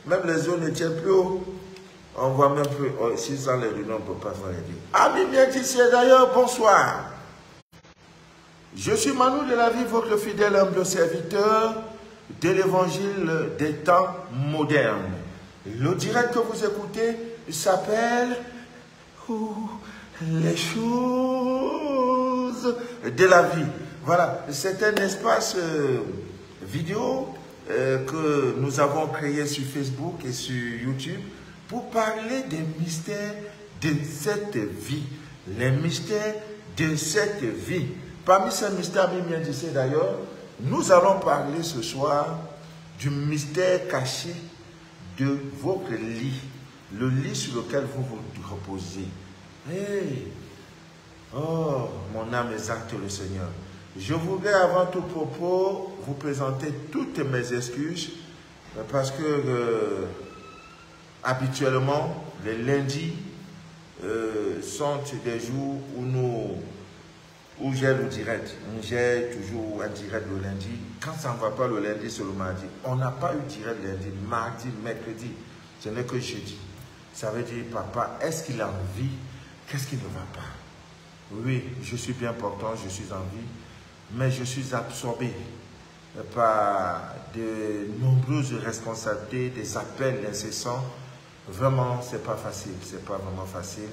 Même les eaux ne tiennent plus haut. On voit même plus. Oh, si sans les lunettes, on ne peut pas faire les dire. Amis bien ici, d'ailleurs, bonsoir. Je suis Manu de la vie, votre fidèle humble serviteur de l'évangile des temps modernes. Le direct que vous écoutez s'appelle les choses de la vie. Voilà, c'est un espace vidéo que nous avons créé sur Facebook et sur YouTube pour parler des mystères de cette vie. Les mystères de cette vie. Parmi ces mystères, bien dit d'ailleurs, nous allons parler ce soir du mystère caché de votre lit. Le lit sur lequel vous vous reposez. Hey! Oh, mon âme exalte le Seigneur. Je voudrais avant tout propos vous présenter toutes mes excuses parce que habituellement, les lundis sont des jours où j'ai le direct. J'ai toujours un direct le lundi. Quand ça ne va pas le lundi, c'est le mardi. On n'a pas eu direct lundi, mardi, mercredi. Ce n'est que jeudi. Ça veut dire, papa, est-ce qu'il a envie? Qu'est-ce qui ne va pas? Oui, je suis bien portant, je suis en vie, mais je suis absorbé par de nombreuses responsabilités, des appels incessants. Vraiment, c'est pas facile, c'est pas vraiment facile.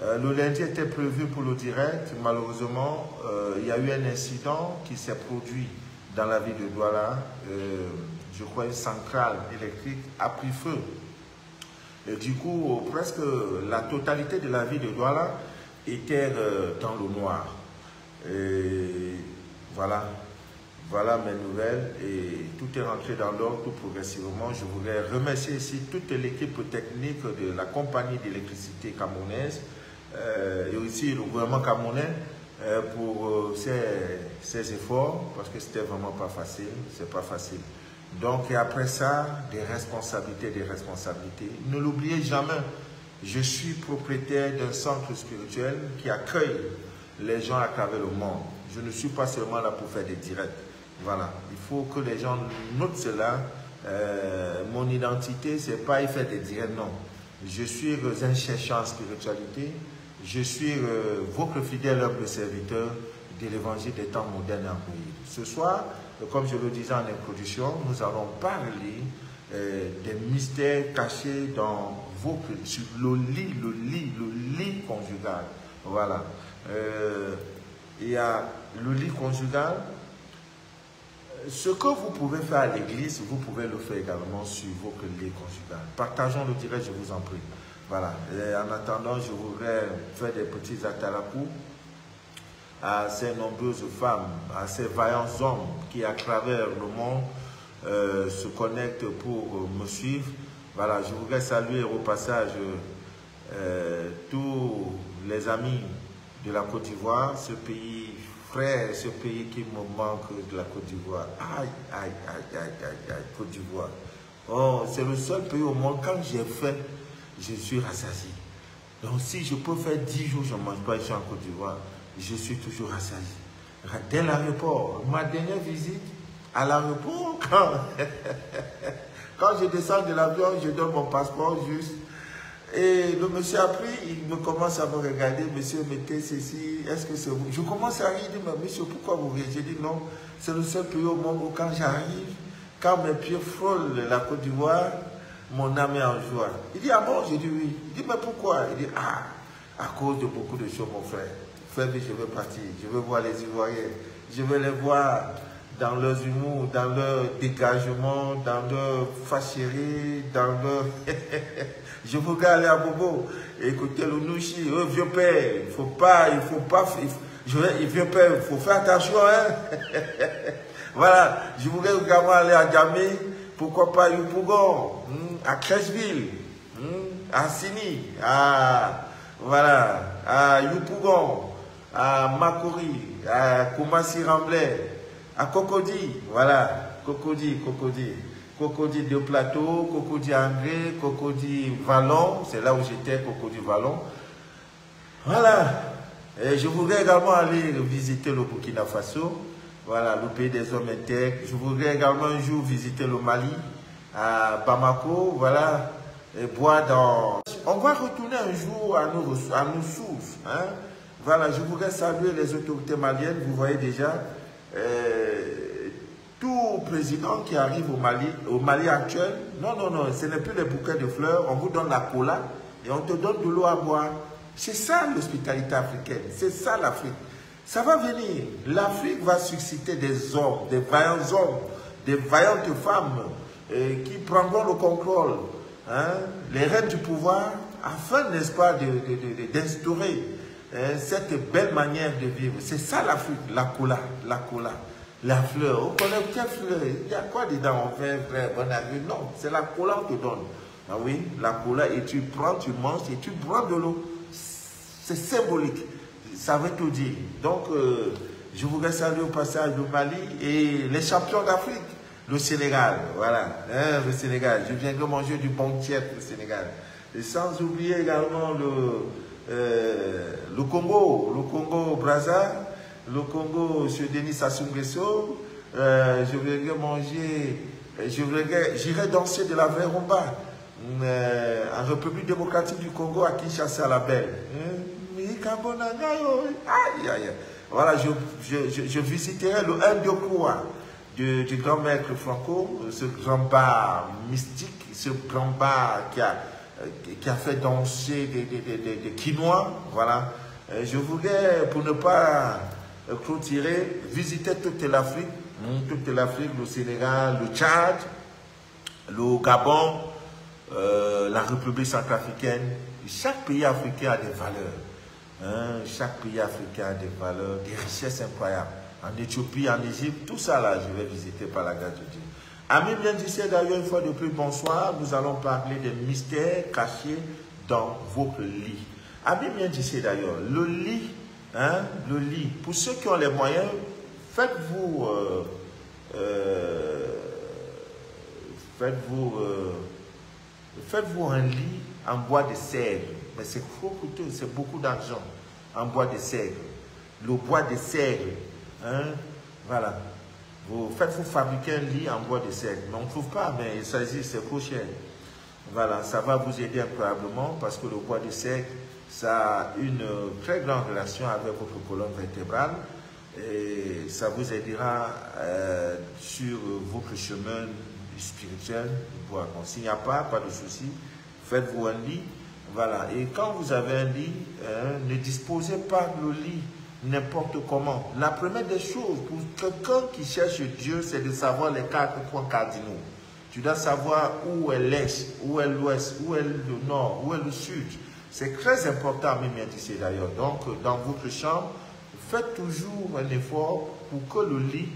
Le lundi était prévu pour le direct. Malheureusement, il y a eu un incident qui s'est produit dans la ville de Douala. Je crois une centrale électrique a pris feu. Et du coup, presque la totalité de la ville de Douala était dans le noir. Et voilà. Voilà mes nouvelles et tout est rentré dans l'ordre tout progressivement. Je voudrais remercier ici toute l'équipe technique de la compagnie d'électricité camerounaise et aussi le gouvernement camerounais pour ces efforts parce que c'était vraiment pas facile, c'est pas facile. Donc et après ça, des responsabilités. Ne l'oubliez jamais, je suis propriétaire d'un centre spirituel qui accueille les gens à travers le monde. Je ne suis pas seulement là pour faire des directs. Voilà, il faut que les gens notent cela. Mon identité, c'est pas y faire des directs, non. Je suis un chercheur en spiritualité. Je suis votre fidèle humble serviteur de l'évangile des temps modernes en pays. Ce soir, comme je le disais en introduction, nous allons parler des mystères cachés dans sur le lit conjugal. Voilà. Il y a le lit conjugal. Ce que vous pouvez faire à l'église, vous pouvez le faire également sur votre lit conjugal. Partageons le direct, je vous en prie. Voilà. Et en attendant, je voudrais faire des petits atalakou à ces nombreuses femmes, à ces vaillants hommes qui, à travers le monde, se connectent pour me suivre. Voilà. Je voudrais saluer au passage tous les amis de la Côte d'Ivoire, ce pays frère, ce pays qui me manque de la Côte d'Ivoire. Aïe, aïe, aïe, aïe, aïe, aïe, Côte d'Ivoire. Oh, c'est le seul pays au monde, quand j'ai faim, je suis rassasié. Donc si je peux faire 10 jours, je ne mange pas ici en Côte d'Ivoire, je suis toujours rassasié. Dès l'aéroport, ma dernière visite à l'aéroport, quand je descends de l'avion, je donne mon passeport juste. Et le monsieur a pris, il me commence à me regarder, monsieur, mettez ceci, est-ce que c'est vous? Je commence à rire, il dit, mais monsieur, pourquoi vous riez? J'ai dit, non, c'est le seul pays au monde où quand j'arrive, quand mes pieds frôlent la Côte d'Ivoire, mon âme est en joie. Il dit, ah bon? J'ai dit, oui. Il dit, mais pourquoi? Il dit, ah, à cause de beaucoup de choses, mon frère. Frère, je vais partir, je veux voir les Ivoiriens, je veux les voir dans leur humour, dans leur dégagement, dans leur fâcherie, dans leur... Je voudrais aller à Bobo, écouter le nouchi, vieux père, il faut pas, vieux père, il faut faire attention, hein. Voilà, je voudrais également aller à Djamé, pourquoi pas à Yopougon, à Crècheville, à Sini, voilà, à Yopougon, à Makori, à Koumassi-Ramblais, à Cocody, voilà, Cocody. Cocody de Plateau, Cocody Angré, Cocody Vallon, c'est là où j'étais, Cocody Vallon. Voilà. Et je voudrais également aller visiter le Burkina Faso, voilà, le pays des hommes intègres. Je voudrais également un jour visiter le Mali, à Bamako, voilà, et boire dans... On va retourner un jour à nos sources. Hein. Voilà, je voudrais saluer les autorités maliennes. Vous voyez déjà, tout président qui arrive au Mali actuel, non, non, non, ce n'est plus les bouquets de fleurs, on vous donne la cola et on te donne de l'eau à boire. C'est ça l'hospitalité africaine, c'est ça l'Afrique. Ça va venir. L'Afrique va susciter des hommes, des vaillants hommes, des vaillantes femmes qui prendront le contrôle, hein, les rênes du pouvoir, afin, n'est-ce pas, d'instaurer cette belle manière de vivre. C'est ça l'Afrique, la cola, la fleur. On connaît quelle fleur? Il y a quoi dedans? On fait frère, bon avis. Non, c'est la cola qu'on te donne. Ah oui, la cola, et tu prends, tu manges et tu bois de l'eau. C'est symbolique. Ça veut tout dire. Donc, je voudrais saluer au passage le Mali et les champions d'Afrique. Le Sénégal, voilà, hein, le Sénégal. Je viens de manger du bon tiède, le Sénégal. Et sans oublier également le Congo Brazza, le Congo, M. Denis Sassou Nguesso. Je viendrai manger, j'irai danser de la vraie rumba en République démocratique du Congo, à Kinshasa, à la Belle. Voilà, je visiterai le Ndiokoua du grand maître Franco, ce grand bar mystique, ce grand bar qui a fait danser des quinois. Voilà. Je voudrais, pour ne pas clôturer, visiter toute l'Afrique, le Sénégal, le Tchad, le Gabon, la République centrafricaine. Chaque pays africain a des valeurs. Hein, chaque pays africain a des valeurs, des richesses incroyables. En Éthiopie, en Égypte, tout ça là, je vais visiter par la grâce de Dieu. Amis bien d'ici, d'ailleurs, une fois de plus, bonsoir. Nous allons parler des mystères cachés dans votre lit. Amis bien d'ici, d'ailleurs, le lit, hein, le lit. Pour ceux qui ont les moyens, faites-vous un lit en bois de sègre. Mais c'est trop coûteux, c'est beaucoup d'argent en bois de sègre. Le bois de sègre, hein, voilà. Faites-vous fabriquer un lit en bois de sègre. Mais on ne trouve pas, mais il s'agit, c'est trop cher. Voilà, ça va vous aider incroyablement parce que le bois de sègre, ça a une très grande relation avec votre colonne vertébrale et ça vous aidera sur votre chemin spirituel. Voilà. S'il n'y a pas de souci, faites-vous un lit. Voilà. Et quand vous avez un lit, ne disposez pas le lit n'importe comment. La première des choses pour quelqu'un qui cherche Dieu, c'est de savoir les 4 points cardinaux. Tu dois savoir où est l'Est, où est l'Ouest, où est le Nord, où est le Sud. C'est très important, même ici d'ailleurs. Donc, dans votre chambre, faites toujours un effort pour que le lit,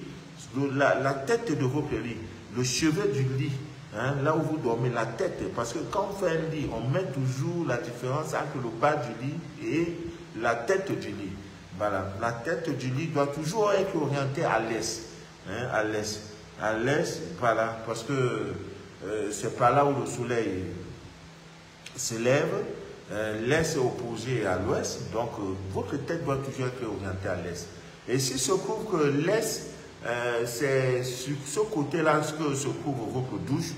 la tête de votre lit, le chevet du lit, hein, là où vous dormez, la tête, parce que quand on fait un lit, on met toujours la différence entre le bas du lit et la tête du lit. Voilà, la tête du lit doit toujours être orientée à l'est, hein, à l'est. À l'est, voilà, parce que c'est par là où le soleil se lève. L'est est opposé à l'ouest, donc votre tête doit toujours être orientée à l'est. Et s'il se trouve que l'est, c'est sur ce côté-là que se trouve votre douche,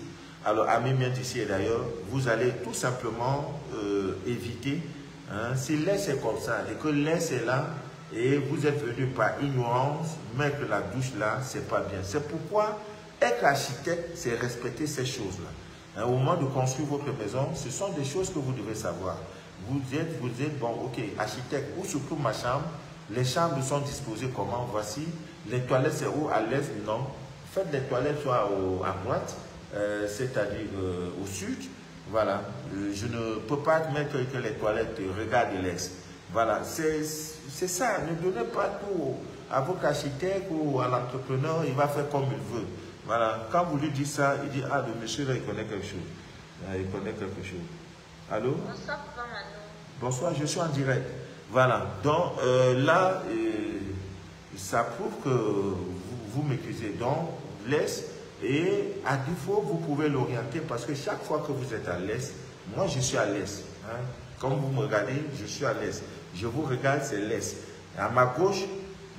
alors amis bien d'ici et d'ailleurs, vous allez tout simplement éviter, hein, si l'est est comme ça et que l'est est là, et vous êtes venu par ignorance, mettre la douche là, c'est pas bien. C'est pourquoi être architecte, c'est respecter ces choses-là. Hein, au moment de construire votre maison, ce sont des choses que vous devez savoir. Vous dites, bon, ok, architecte, où se trouve ma chambre? Les chambres sont disposées comment? Voici. Les toilettes, c'est où? À l'est? Non. Faites les toilettes soit à droite, c'est-à-dire au sud. Voilà. Je ne peux pas admettre que les toilettes regardent l'est. Voilà. C'est ça. Ne donnez pas tout à votre architecte ou à l'entrepreneur. Il va faire comme il veut. Voilà. Quand vous lui dites ça, il dit, ah, le monsieur là, il connaît quelque chose. Il connaît quelque chose. Allô? Bonsoir, Papa Mano. Bonsoir, je suis en direct. Voilà. Donc, là, ça prouve que vous maîtrisez. Donc, l'est, et à défaut, vous pouvez l'orienter parce que chaque fois que vous êtes à l'est, moi, je suis à l'est. Hein. Comme vous me regardez, je suis à l'est. Je vous regarde, c'est l'est. À ma gauche,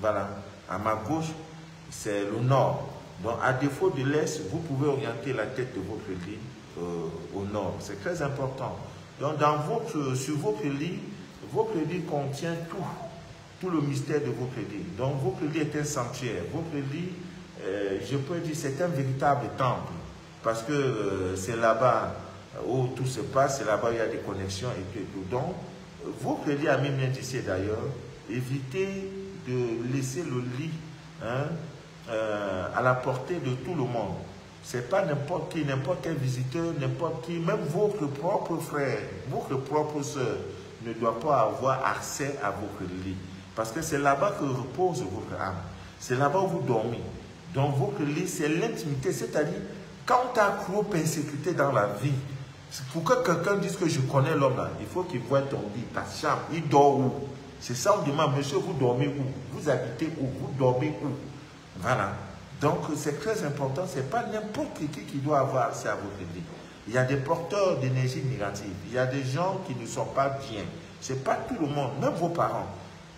voilà. À ma gauche, c'est le nord. Donc, à défaut de l'est, vous pouvez orienter la tête de votre lit au nord. C'est très important. Donc, sur votre lit contient tout le mystère de votre lit. Donc, votre lit est un sanctuaire. Votre lit, je peux dire, c'est un véritable temple. Parce que c'est là-bas où tout se passe, c'est là-bas où il y a des connexions et tout. Donc, votre lit, ami bien d'ici d'ailleurs, évitez de laisser le lit à la portée de tout le monde. Ce n'est pas n'importe qui, n'importe quel visiteur, n'importe qui, même votre propre frère, votre propre soeur ne doit pas avoir accès à votre lit. Parce que c'est là-bas que repose votre âme. C'est là-bas où vous dormez. Donc votre lit, c'est l'intimité. C'est-à-dire, quand tu as trop persécuté dans la vie, pour que quelqu'un dise que je connais l'homme là, il faut qu'il voie ton lit, ta chambre. Il dort où? C'est ça on demande, monsieur, vous dormez où? Vous habitez où? Vous dormez où? Voilà. Donc c'est très important. Ce n'est pas n'importe qui doit avoir accès à votre lit. Il y a des porteurs d'énergie négative. Il y a des gens qui ne sont pas bien. Ce n'est pas tout le monde, même vos parents.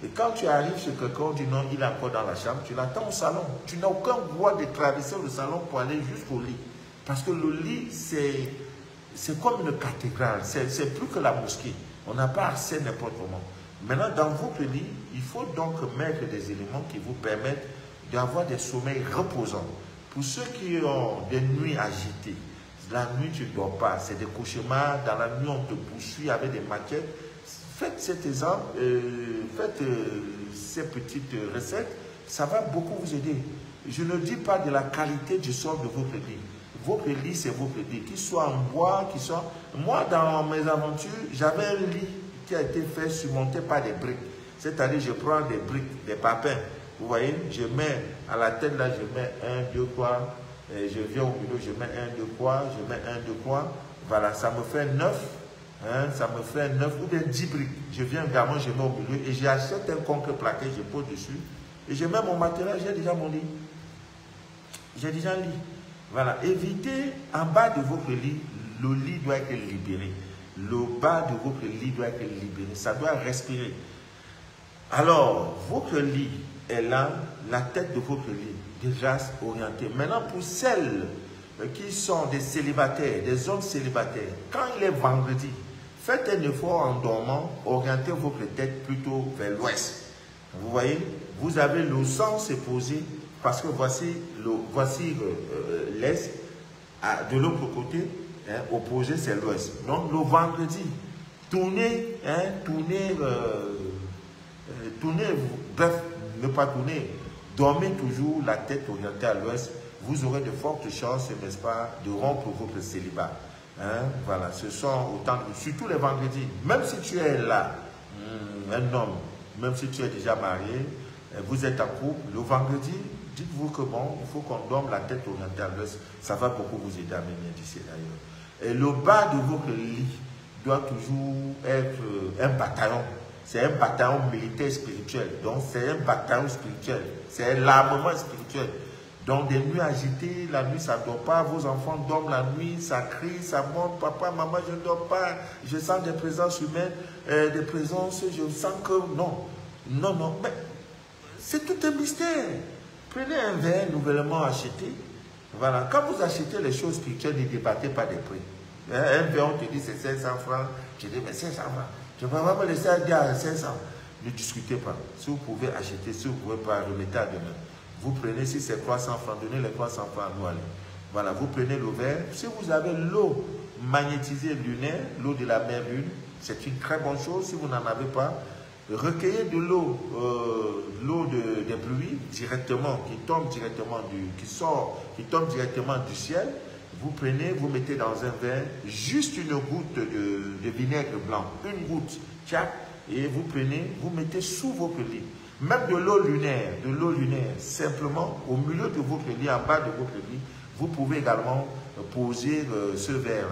Et quand tu arrives chez quelqu'un, on dit non, il est encore dans la chambre, tu l'attends au salon. Tu n'as aucun droit de traverser le salon pour aller jusqu'au lit. Parce que le lit, c'est comme une cathédrale, c'est plus que la mosquée. On n'a pas accès n'importe comment. Maintenant, dans votre lit, il faut donc mettre des éléments qui vous permettent d'avoir des sommeils reposants. Pour ceux qui ont des nuits agitées, la nuit tu ne dors pas, c'est des cauchemars, dans la nuit on te poursuit avec des maquettes. Faites cet exemple, faites ces petites recettes, ça va beaucoup vous aider. Je ne dis pas de la qualité du sol de votre lit. Votre lit, c'est votre lit. Qu'il soit en bois, qu'il soit... Moi, dans mes aventures, j'avais un lit qui a été fait surmonté par des briques. C'est-à-dire, je prends des briques, des papins. Vous voyez, je mets à la tête là, je mets 1, 2, 3. Je viens au milieu, je mets 1, 2, 3. Je mets 1, 2, 3. Voilà, ça me fait 9. Hein, ça me fait 9 ou bien 10 briques. Je viens également, je mets au milieu et j'achète un concret plaqué, je pose dessus. Et je mets mon matériel, j'ai déjà mon lit. J'ai déjà un lit. Voilà, évitez en bas de votre lit, le lit doit être libéré. Le bas de votre lit doit être libéré. Ça doit respirer. Alors, votre lit est là, la tête de votre lit, déjà orientée. Maintenant, pour celles qui sont des célibataires, des hommes célibataires, quand il est vendredi, faites un effort en dormant, orientez votre tête plutôt vers l'ouest. Vous voyez, vous avez le sens posé parce que voici l'est, de l'autre côté, hein, opposé c'est l'ouest. Donc le vendredi, tournez, bref, ne pas tourner, dormez toujours la tête orientée à l'ouest. Vous aurez de fortes chances, n'est-ce pas, de rompre votre célibat. Hein? Voilà, ce sont autant de... Surtout les vendredis, même si tu es là, un homme, même si tu es déjà marié, vous êtes en couple, le vendredi, dites-vous que bon, il faut qu'on dorme la tête orientée à l'ouest. Ça va beaucoup vous aider à mener d'ici d'ailleurs. Et le bas de votre lit doit toujours être un bataillon. C'est un bataillon militaire spirituel. Donc c'est un bataillon spirituel. C'est l'armement spirituel. Donc des nuits agitées, la nuit ça ne dort pas, vos enfants dorment la nuit, ça crie, ça monte, papa, maman, je ne dors pas, je sens des présences humaines, des présences, je sens que... Non, mais c'est tout un mystère. Prenez un verre nouvellement acheté, voilà, quand vous achetez les choses spirituelles, ne débattez pas des prix. Un verre, on te dit c'est 500 francs, tu dis mais 500 francs, je ne vais pas me laisser un gars à 500. Ne discutez pas, si vous pouvez acheter, si vous ne pouvez pas, remettez à demain. Vous prenez, si c'est 300 francs, donnez les 300 francs à nous aller. Voilà, vous prenez le verre. Si vous avez l'eau magnétisée lunaire, l'eau de la mer lune, c'est une très bonne chose. Si vous n'en avez pas, recueillez de l'eau, des pluies directement, qui tombe directement qui tombe directement du ciel. Vous prenez, vous mettez dans un verre juste une goutte de vinaigre blanc, une goutte, tchac, et vous prenez, vous mettez sous votre lit. Même de l'eau lunaire, simplement au milieu de votre lit, en bas de votre lit, vous pouvez également poser ce verre.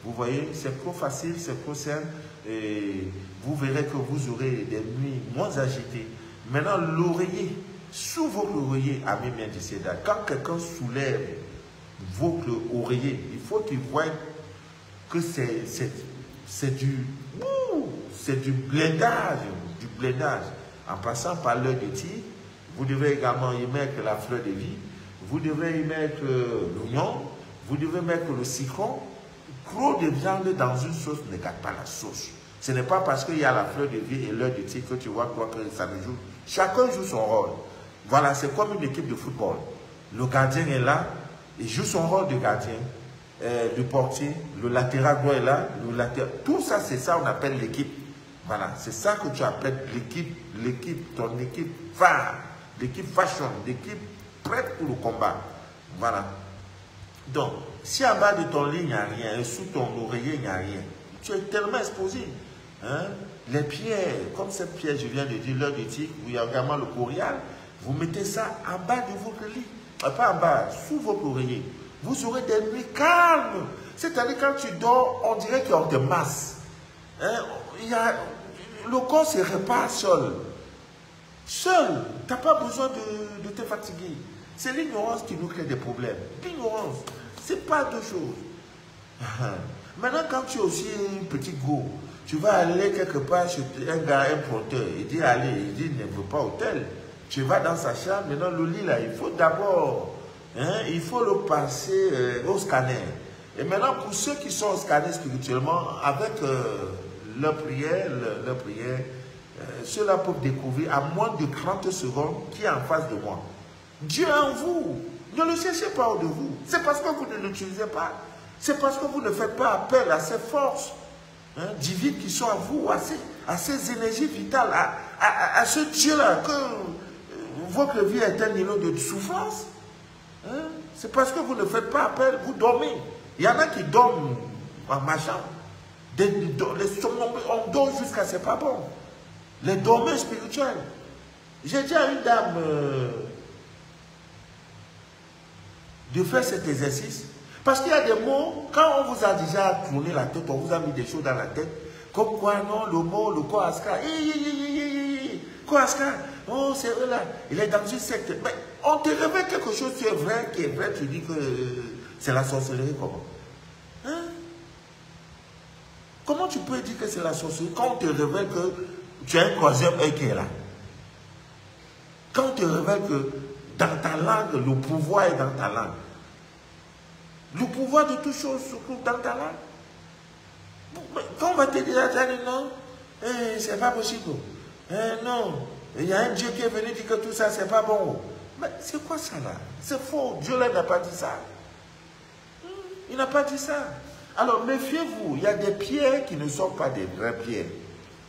Vous voyez, c'est trop facile, c'est trop simple, et vous verrez que vous aurez des nuits moins agitées. Maintenant, l'oreiller, sous votre oreiller, ami bien d'ici, quand quelqu'un soulève votre oreiller, il faut qu'il voie que c'est du blindage, En passant par l'heure de tir, vous devez également y mettre la fleur de vie. vous devez y mettre l'oignon, vous devez mettre le citron. Trop de viande dans une sauce ne gâte pas la sauce. Ce n'est pas parce qu'il y a la fleur de vie et l'heure de tir que tu vois quoi que ça me joue. Chacun joue son rôle. Voilà, c'est comme une équipe de football. Le gardien est là, il joue son rôle de gardien, de portier, le latéral droit est là, le latéral. Tout ça, c'est ça qu'on appelle l'équipe. Voilà, c'est ça que tu appelles l'équipe, ton équipe phare, l'équipe fashion, l'équipe prête pour le combat. Voilà. Donc, si en bas de ton lit, il n'y a rien, et sous ton oreiller, il n'y a rien, tu es tellement exposé. Hein? Les pierres, comme cette pierre, je viens de dire, l'heure de tic, où il y a également le corial, vous mettez ça en bas de votre lit. Pas en bas, sous votre oreiller. Vous aurez des nuits calmes. C'est-à-dire, quand tu dors, on dirait qu'on te masse. Hein? Le corps se répare seul. Seul. Tu n'as pas besoin de te fatiguer. C'est l'ignorance qui nous crée des problèmes. L'ignorance, ce n'est pas deux choses. Maintenant, quand tu es aussi un petit go, tu vas aller quelque part chez un gars, un porteur, il dit allez, il dit ne veut pas hôtel. Tu vas dans sa chambre, maintenant le lit là, il faut d'abord, il faut le passer au scanner. Et maintenant, pour ceux qui sont scannés spirituellement, avec leur prière, ceux-là peuvent découvrir à moins de 30 secondes qui est en face de moi. Dieu est en vous. Ne le cherchez pas au de vous. C'est parce que vous ne l'utilisez pas. C'est parce que vous ne faites pas appel à ces forces divines qui sont à vous, à ces énergies vitales, à ce Dieu-là, que votre vie est un îlot de souffrance. C'est parce que vous ne faites pas appel, vous dormez. Il y en a qui dorment en marchant. On dort jusqu'à c'est pas bon. Les dormeurs spirituels. J'ai dit à une dame de faire cet exercice. Parce qu'il y a des mots, quand on vous a déjà tourné la tête, on vous a mis des choses dans la tête, comme quoi non, le mot, le Koaska, Koaska, oh c'est eux là, il est dans une secte. Mais on te révèle quelque chose qui est vrai, tu dis que c'est la sorcellerie, comment? Comment tu peux dire que c'est la sorcellerie quand on te révèle que tu as un troisième œil qui est là? Quand on te révèle que dans ta langue, le pouvoir est dans ta langue. Le pouvoir de toutes choses se trouve dans ta langue. Quand on va te dire, non, c'est pas possible. Non, il y a un Dieu qui est venu dire que tout ça, c'est pas bon. Mais c'est quoi ça là? C'est faux. Dieu là n'a pas dit ça. Il n'a pas dit ça. Alors méfiez-vous, il y a des pierres qui ne sont pas des vraies pierres.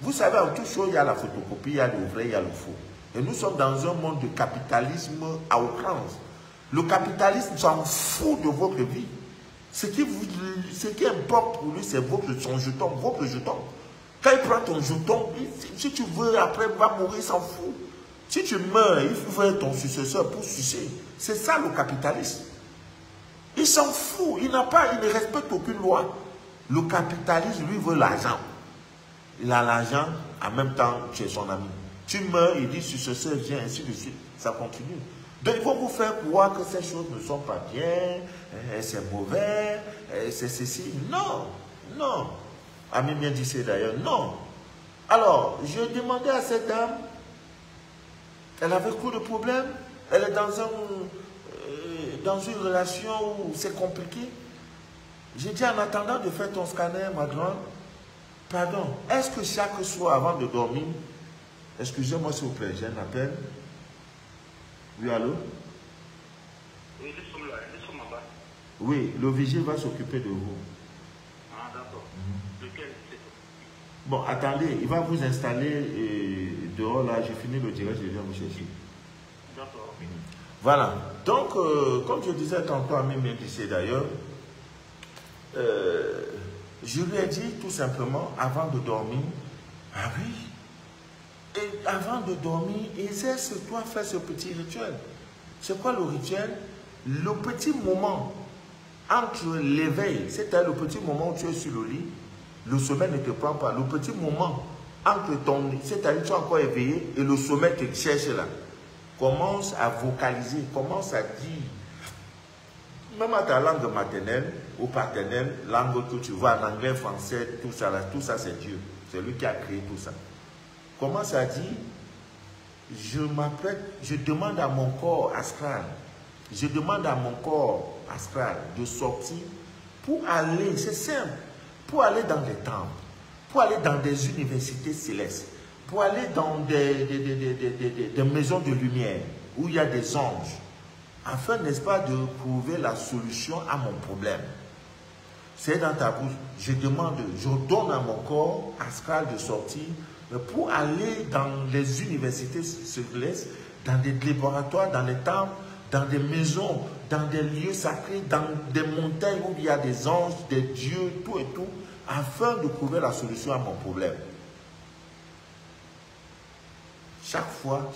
Vous savez, en toute chose, il y a la photocopie, il y a le vrai, il y a le faux. Et nous sommes dans un monde de capitalisme à outrance. Le capitalisme s'en fout de votre vie. Ce qui importe pour lui, c'est son jeton, votre jeton. Quand il prend ton jeton, si tu veux, après, il va mourir, il s'en fout. Si tu meurs, il faut faire ton successeur pour sucer. C'est ça le capitalisme. Il s'en fout, il ne respecte aucune loi. Le capitalisme, lui, veut l'argent. Il a l'argent, en même temps, tu es son ami. Tu meurs, il dit successeur vient, ainsi de suite. Ça continue. Donc, il faut vous faire croire que ces choses ne sont pas bien, c'est mauvais, c'est ceci. Non, non. Ami bien dit c'est d'ailleurs, non. Alors, je demandais à cette dame, elle avait beaucoup de problèmes, elle est dans une relation où c'est compliqué. J'ai dit en attendant de faire ton scanner, ma grande, pardon, est-ce que chaque soir avant de dormir, excusez-moi s'il vous plaît, j'ai un appel. Oui, allô? Oui, nous sommes en bas. Oui, le vigile va s'occuper de vous. Ah, d'accord. Lequel c'est? Bon, attendez, il va vous installer dehors là, j'ai fini le direct, je viens vous chercher. D'accord. Voilà, donc, comme je disais tantôt à Mimi Dissé d'ailleurs, je lui ai dit tout simplement, avant de dormir, ah oui, et avant de dormir, exerce-toi, fais ce petit rituel. C'est quoi le rituel? Le petit moment entre l'éveil, c'est-à-dire le petit moment où tu es sur le lit, le sommeil ne te prend pas. Le petit moment entre ton lit, c'est-à-dire tu es encore éveillé et le sommeil te cherche là. Commence à vocaliser, commence à dire, même à ta langue maternelle ou paternelle, langue que tu vois en anglais, français, tout ça c'est Dieu. C'est lui qui a créé tout ça. Commence à dire, je demande à mon corps astral Je demande à mon corps astral de sortir pour aller, c'est simple, pour aller dans des temples, pour aller dans des universités célestes, pour aller dans des maisons de lumière où il y a des anges, afin, n'est-ce pas, de trouver la solution à mon problème. C'est dans ta bouche. Je demande, je donne à mon corps astral de sortir pour aller dans les universités célestes, dans des laboratoires, dans les temples, dans des maisons, dans des lieux sacrés, dans des montagnes où il y a des anges, des dieux, tout et tout, afin de trouver la solution à mon problème. Chaque fois,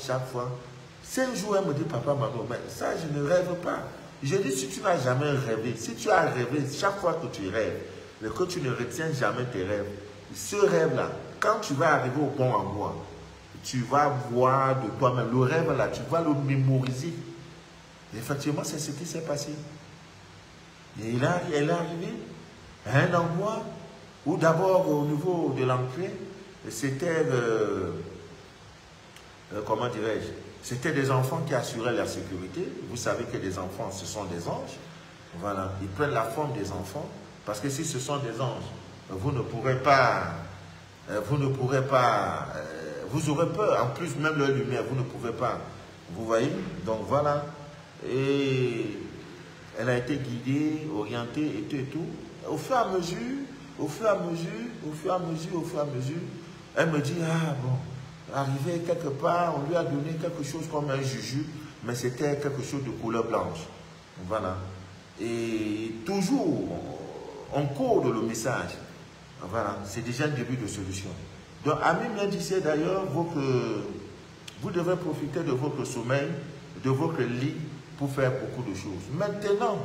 5 jours, elle me dit, papa, maman, mais ça, je ne rêve pas. Je dis, si tu n'as jamais rêvé, si tu as rêvé, chaque fois que tu rêves, mais que tu ne retiens jamais tes rêves, ce rêve-là, quand tu vas arriver au bon endroit, tu vas voir de toi-même, le rêve-là, tu vas le mémoriser. Et effectivement, c'est ce qui s'est passé. Et elle est arrivée à un endroit où d'abord, au niveau de l'entrée, c'était, comment dirais-je, c'était des enfants qui assuraient la sécurité. Vous savez que les enfants, ce sont des anges. Voilà, ils prennent la forme des enfants, parce que si ce sont des anges, vous ne pourrez pas, vous aurez peur. En plus, même leur lumière, vous ne pouvez pas. Vous voyez? Donc voilà. Et elle a été guidée, orientée, et tout. Au fur et à mesure, elle me dit, ah bon, arrivé quelque part, on lui a donné quelque chose comme un juju, mais c'était quelque chose de couleur blanche. Voilà. Et toujours, on code le message. Voilà, c'est déjà un début de solution. Donc, Ami me disait d'ailleurs, vous devez profiter de votre sommeil, de votre lit, pour faire beaucoup de choses. Maintenant,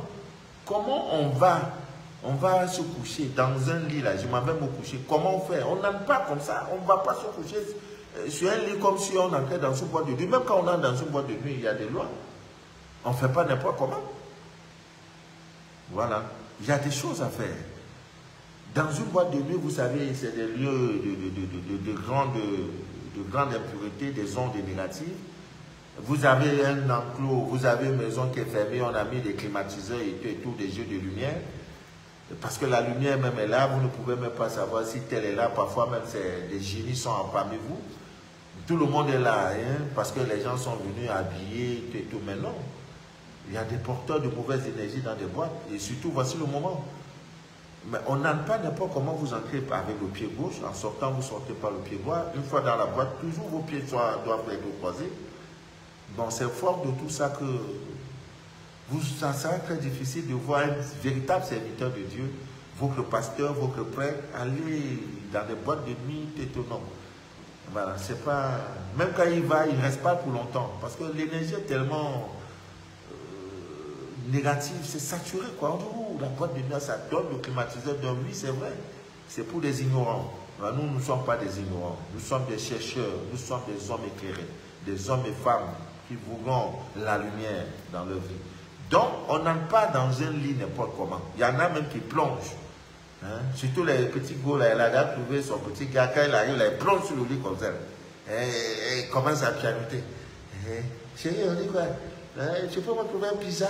comment on va se coucher dans un lit là, je m'en vais me coucher, comment on fait? On n'aime pas comme ça, on ne va pas se coucher sur un lit comme si on entrait dans une boîte de nuit. Même quand on entre dans une boîte de nuit, il y a des lois. On ne fait pas n'importe comment. Voilà, il y a des choses à faire. Dans une boîte de nuit, vous savez, c'est des lieux de grande impureté, des ondes négatives. Vous avez un enclos, vous avez une maison qui est fermée, on a mis des climatiseurs et tout, des jeux de lumière. Parce que la lumière même est là, vous ne pouvez même pas savoir si telle est là. Parfois même, des génies sont parmi vous. Tout le monde est là, hein, parce que les gens sont venus habillés et tout. Mais non, il y a des porteurs de mauvaises énergies dans des boîtes. Et surtout, voici le moment. Mais on n'entre pas n'importe comment, vous entrez avec le pied gauche. En sortant, vous sortez par le pied droit. Une fois dans la boîte, toujours vos pieds doivent être croisés. Bon, c'est fort de tout ça que ça sera très difficile de voir un véritable serviteur de Dieu, votre pasteur, votre prêtre, aller dans des boîtes de nuit étonnantes. Voilà, c'est pas... Même quand il va, il ne reste pas pour longtemps. Parce que l'énergie est tellement négative, c'est saturé, quoi. On dit, oh, la boîte de nuit, ça donne le climatiseur d'un oui, c'est vrai. C'est pour des ignorants. Alors, nous ne sommes pas des ignorants. Nous sommes des chercheurs. Nous sommes des hommes éclairés. Des hommes et femmes qui voudront la lumière dans leur vie. Donc, on n'entre pas dans un lit n'importe comment. Il y en a même qui plongent. Hein? Surtout les petits gars, là, elle a trouvé son petit gars, quand il arrive, elle plonge sur le lit comme ça. Et commence à pianoter. Chérie, on dit quoi? Tu peux me trouver un pizza?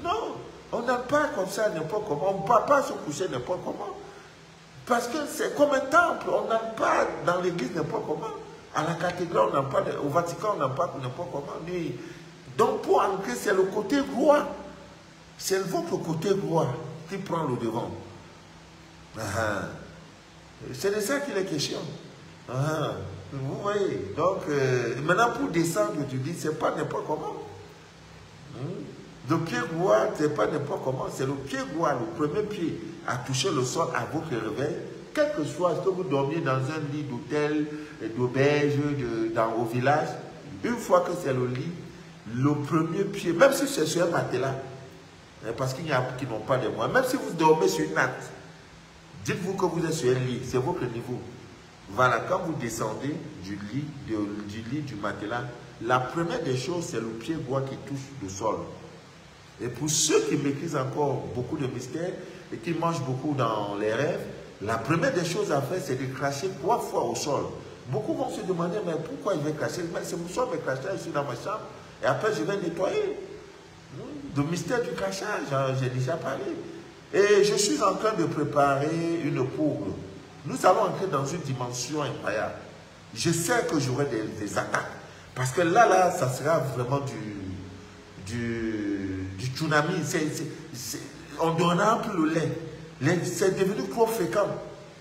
Non, on n'entre pas comme ça n'importe comment. On ne peut pas se coucher n'importe comment. Parce que c'est comme un temple. On n'entre pas dans l'église n'importe comment. À la cathédrale, on n'entre pas. Au Vatican, on n'entre pas n'importe comment. Donc, pour entrer, c'est le côté gloire. C'est votre côté gloire qui prend le devant. C'est de ça qu'il est question. Vous voyez. Donc, maintenant, pour descendre, tu dis, c'est pas n'importe comment. Le pied gloire, c'est pas n'importe comment. C'est le pied gloire, le premier pied à toucher le sol à votre réveil. Quel que soit, est-ce que vous dormiez dans un lit d'hôtel, d'auberge, au village, une fois que c'est le lit, le premier pied, même si c'est sur un matelas, parce qu'il y en a qui n'ont pas de moyens, même si vous dormez sur une natte, dites-vous que vous êtes sur un lit, c'est votre niveau. Voilà, quand vous descendez du lit, du matelas, la première des choses, c'est le pied droit qui touche le sol. Et pour ceux qui maîtrisent encore beaucoup de mystères et qui mangent beaucoup dans les rêves, la première des choses à faire, c'est de cracher 3 fois au sol. Beaucoup vont se demander, mais pourquoi je vais cracher? Mais c'est mon soir, mais cracher, je suis dans ma chambre. Et après, je vais nettoyer. Le mystère du crachage, j'ai déjà parlé. Et je suis en train de préparer une poudre. Nous allons entrer dans une dimension incroyable. Je sais que j'aurai des attaques. Parce que là, ça sera vraiment du tsunami. On ne donnera plus le lait. C'est devenu trop fréquent.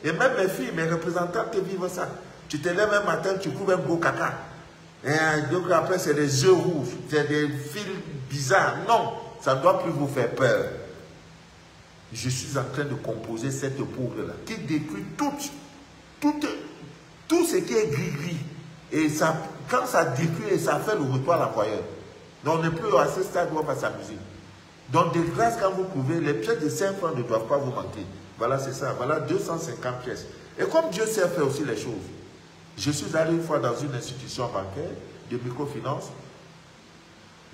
Et même mes filles, mes représentantes vivent ça. Tu te lèves un matin, tu trouves un gros caca. Et donc après, c'est des œufs rouges, c'est des fils bizarres. Non, ça ne doit plus vous faire peur. Je suis en train de composer cette poudre-là qui détruit tout ce qui est gris-gris. Et ça, quand ça détruit, ça fait le retour à l'employeur. Donc on n'est plus à ce stade où on va s'amuser. Donc de grâce, quand vous pouvez, les pièces de 5 francs ne doivent pas vous manquer. Voilà, c'est ça. Voilà 250 pièces. Et comme Dieu sait faire aussi les choses, je suis allé une fois dans une institution bancaire de microfinance.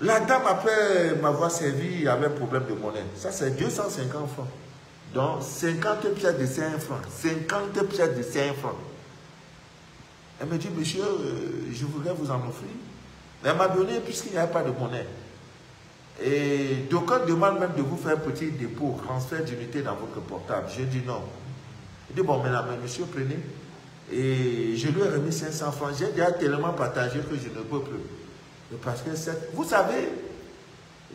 La dame, après m'avoir servi, avait un problème de monnaie. Ça, c'est 250 francs. Donc, 50 pièces de 5 francs. 50 pièces de 5 francs. Elle me dit, monsieur, je voudrais vous en offrir. Elle m'a donné, puisqu'il n'y a pas de monnaie. Et d'aucuns demandent même de vous faire un petit dépôt, transfert d'unité dans votre portable. Je dis non. Il dit, bon, mais monsieur, prenez. Et je lui ai remis 500 francs. J'ai déjà tellement partagé que je ne peux plus. Parce que, vous savez,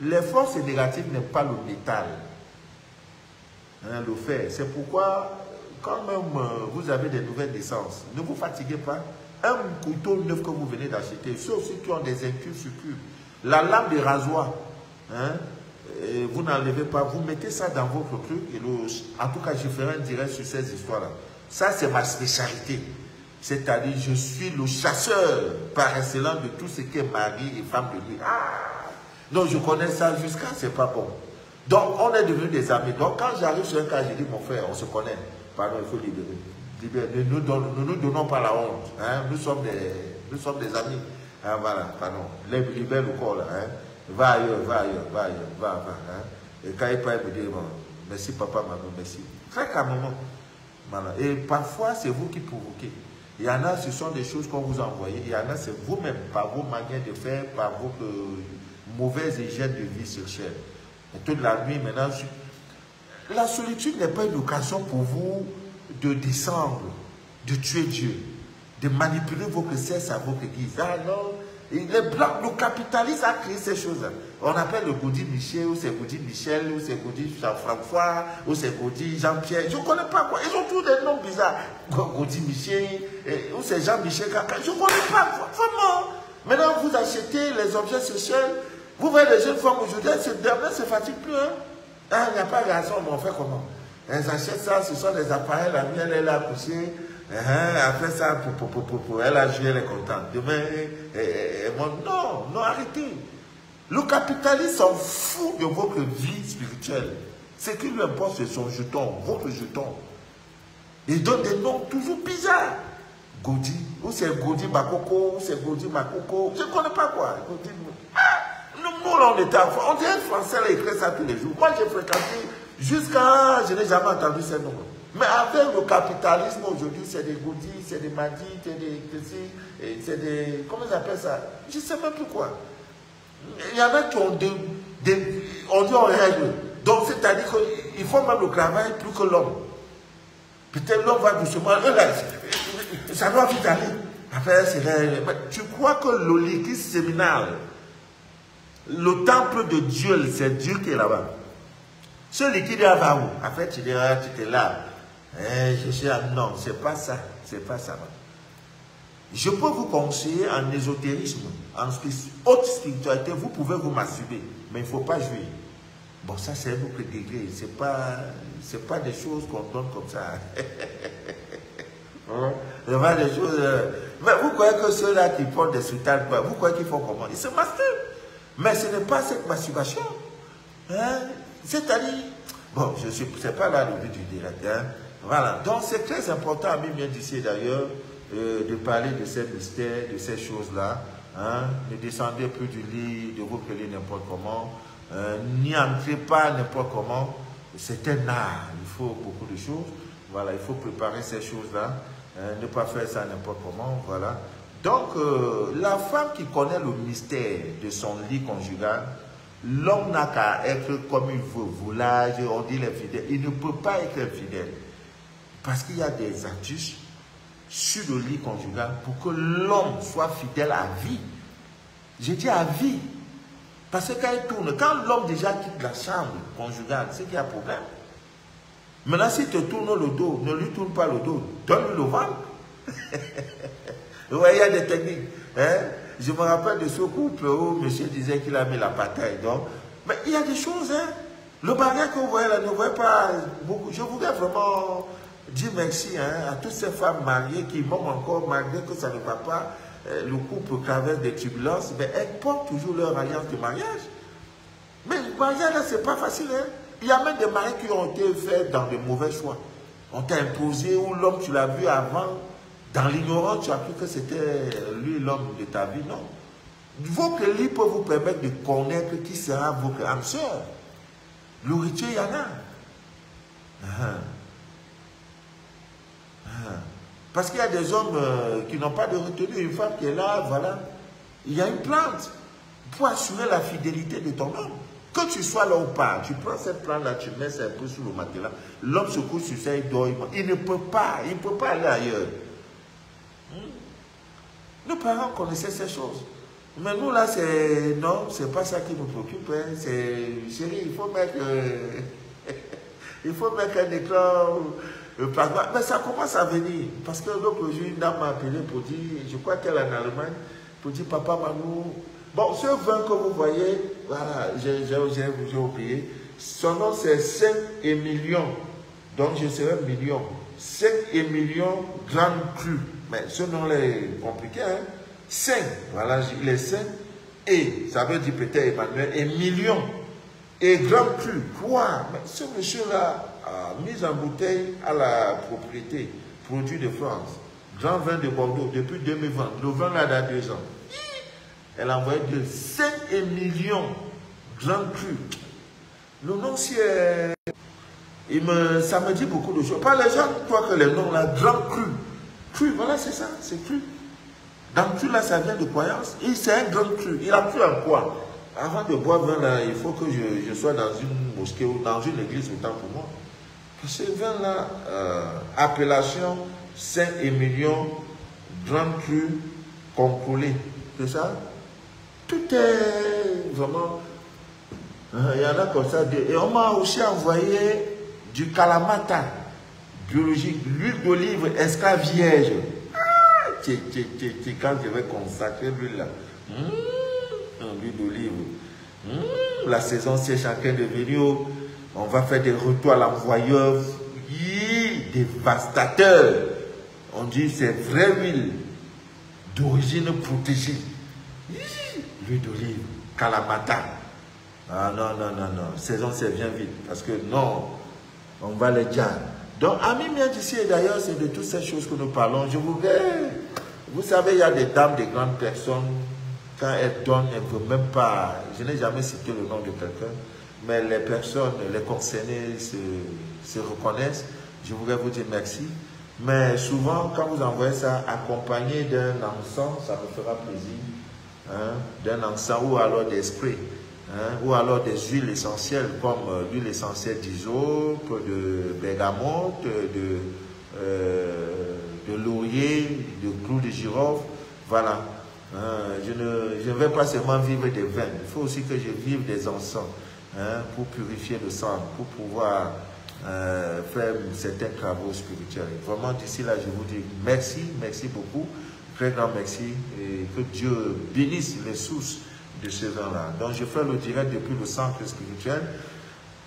les forces négatives n'aiment pas le métal. Hein, le fer. C'est pourquoi, quand même vous avez des nouvelles naissances, ne vous fatiguez pas. Un couteau neuf que vous venez d'acheter, ceux aussi qui ont des incubes sur cube, la lame de rasoir, hein, vous n'enlevez pas, vous mettez ça dans votre truc. Et en tout cas, je ferai un direct sur ces histoires-là. Ça, c'est ma spécialité. C'est-à-dire, je suis le chasseur par excellence de tout ce qui est mari et femme de nuit. Ah! Donc, je connais ça jusqu'à, c'est pas bon. Donc, on est devenus des amis. Donc, quand j'arrive sur un cas, je dis, mon frère, on se connaît. Pardon, il faut libérer. Ne nous donnons pas la honte. Hein? Nous sommes des amis. Hein, voilà, pardon. Libère le corps, là. Hein? Va ailleurs. Hein? Et quand il parle, il me dit, bon, merci papa, maman, merci. Très calmement. Voilà. Et parfois, c'est vous qui provoquez. Il y en a, ce sont des choses qu'on vous a envoyées. Il y en a, c'est vous-même, par vos manières de faire, par votre mauvaise hygiène de vie sexuelle. Et toute la nuit, maintenant, la solitude n'est pas une occasion pour vous de descendre, de tuer Dieu, de manipuler votre sexe à votre guise. Ah non, et les blancs, le capitalisme a créé ces choses-là. On appelle le Gaudi Michel, ou c'est Gaudi Michel, ou c'est Gaudi Jean-François, ou c'est Gaudi Jean-Pierre. Je ne connais pas quoi. Ils ont tous des noms bizarres. Gaudi Michel, ou c'est Jean-Michel Kaka. Je ne connais pas. Vraiment. Maintenant, vous achetez les objets sexuels. Vous voyez les jeunes femmes aujourd'hui, ces dernières ne se fatiguent plus. Hein? Ah, il n'y a pas de raison, mais on fait comment? Elles achètent ça, ce sont des appareils, la mienne, elle a couché. Après ça, elle a joué, elle est contente. Demain, non, arrêtez. Le capitaliste s'en fout de votre vie spirituelle. Ce qui lui importe, c'est son jeton, votre jeton. Il donne des noms toujours bizarres. Gaudi, ou c'est Gaudi Makoko, ou c'est Gaudi Makoko, je ne connais pas quoi. Gaudi, nous, là, on était en France. On dirait français, là, écrit ça tous les jours. Moi, j'ai fréquenté jusqu'à... Je n'ai jamais entendu ces noms. Mais avec le capitalisme aujourd'hui, c'est des Gaudi, c'est des Madi, c'est des... Comment ils appellent ça? Je ne sais même plus quoi. Il y en a qui ont on dit en règle. Donc, c'est-à-dire qu'il faut même le travail plus que l'homme. Peut-être l'homme va doucement. Ça doit vite aller. Après, tu crois que le liquide séminal, le temple de Dieu, c'est Dieu qui est là-bas. Ce liquide va où? Après, tu diras, tu te laves. Non, c'est pas ça. C'est pas ça. Je peux vous conseiller en ésotérisme, en haute spiritualité, vous pouvez vous masturber, mais il ne faut pas jouer. Bon, ça c'est un autre degré, c'est pas des choses qu'on donne comme ça. C'est pas des choses... Mais vous croyez que ceux-là qui portent des soutanes, vous croyez qu'ils font comment? Ils se masturbent. Mais ce n'est pas cette masturbation. Hein? C'est-à-dire... Bon, je sais pas là le but du direct. Hein? Voilà, donc c'est très important, à mí bien d'ici d'ailleurs, de parler de ces mystères, de ces choses-là. Hein? Ne descendez plus du lit, de vous créer n'importe comment. N'y entrez pas n'importe comment. C'est un art, il faut beaucoup de choses. Voilà, il faut préparer ces choses-là. ne pas faire ça n'importe comment, voilà. Donc, la femme qui connaît le mystère de son lit conjugal, l'homme n'a qu'à être comme il veut, volage, on dit l'infidèle. Il ne peut pas être infidèle. Parce qu'il y a des astuces sur le lit conjugal pour que l'homme soit fidèle à vie. J'ai dit à vie. Parce que quand il tourne, quand l'homme déjà quitte la chambre conjugale, c'est qu'il y a problème. Maintenant, s'il te tourne le dos, ne lui tourne pas le dos, donne-lui le ventre. Vous voyez, il y a des techniques. Hein? Je me rappelle de ce couple où monsieur disait qu'il a mis la bataille. Donc, mais il y a des choses. Hein? Le bagage que vous voyez là, ne voyez pas beaucoup. Je voudrais vraiment dire merci à toutes ces femmes mariées qui m'ont encore, malgré que ça ne va pas, le couple traverse des turbulences, mais elles portent toujours leur alliance de mariage. Mais le mariage là, c'est pas facile. Hein? Il y a même des mariages qui ont été faits dans de mauvais choix. On t'a imposé, ou l'homme, tu l'as vu avant, dans l'ignorance, tu as cru que c'était lui l'homme de ta vie. Non. Vos crédits peuvent vous permettre de connaître qui sera votre âme sœur. L'héritier, il y en a. Parce qu'il y a des hommes qui n'ont pas de retenue. Une femme qui est là, voilà. Il y a une plante pour assurer la fidélité de ton homme. Que tu sois là ou pas, tu prends cette plante-là, tu mets ça un peu sous le matelas. L'homme se couche sur ça, il dort. Il ne peut pas aller ailleurs. Nos parents connaissaient ces choses. Mais nous, là, c'est... Non, c'est pas ça qui nous préoccupe. Hein. C'est... Chérie, il faut mettre... il faut mettre un écran... mais ça commence à venir. Parce que l'autre jour, une dame m'a appelé pour dire... Je crois qu'elle est en Allemagne. Pour dire, papa, Manou... Bon, ce vin que vous voyez, voilà, j'ai oublié. Son nom, c'est 5 millions. Donc, je serai million. 5 millions grandes crues. Mais ce nom-là est compliqué, hein? 5, voilà, il est 5. Et, ça veut dire peut-être Emmanuel, et millions. Et grand cru, quoi? Mais ce monsieur-là a mis en bouteille à la propriété, produit de France. Grand vin de Bordeaux, depuis 2020. Le vin là d'a 2 ans. Elle a envoyé de 5 millions grand cru. Le nom, c'est... ça me dit beaucoup de choses. Pas les gens croient que les noms là, grand cru. Cru, voilà, c'est ça, c'est cru. Dans cru, là, ça vient de croyance. C'est un grand cru. Il a cru en quoi? Avant de boire vin, là, il faut que je sois dans une mosquée ou dans une église autant pour moi. Ce vin, là, appellation Saint-Émilion, grand cru, contrôlé. C'est ça? Tout est vraiment... Il y en a comme ça. Et on m'a aussi envoyé du Kalamata. Biologique, l'huile d'olive extra vierge. Quand je vais consacrer l'huile là. L'huile d'olive. La saison c'est chacun de venir. On va faire des retours à l'envoyeur. Dévastateur. On dit c'est vraie huile d'origine protégée. L'huile d'olive, Kalamata. Ah non. Saison c'est bien vite. Parce que non, on va les dire. Donc, amis bien d'ici, et d'ailleurs, c'est de toutes ces choses que nous parlons. Je voudrais, vous savez, il y a des dames, des grandes personnes, quand elles donnent, elles ne peuvent même pas, je n'ai jamais cité le nom de quelqu'un, mais les personnes, les concernées se reconnaissent. Je voudrais vous dire merci. Mais souvent, quand vous envoyez ça accompagné d'un encens, ça me fera plaisir, hein, d'un encens ou alors des sprays. Hein, ou alors des huiles essentielles comme l'huile essentielle d'hysope, de bergamote, de laurier, de clou de girofle. Voilà. Je ne vais pas seulement vivre des vins. Il faut aussi que je vive des encens, hein, pour purifier le sang, pour pouvoir faire certains travaux spirituels. Vraiment, d'ici là, je vous dis merci, merci beaucoup. Très grand merci. Et que Dieu bénisse les sources de ce vin-là. Donc, je fais le direct depuis le centre spirituel,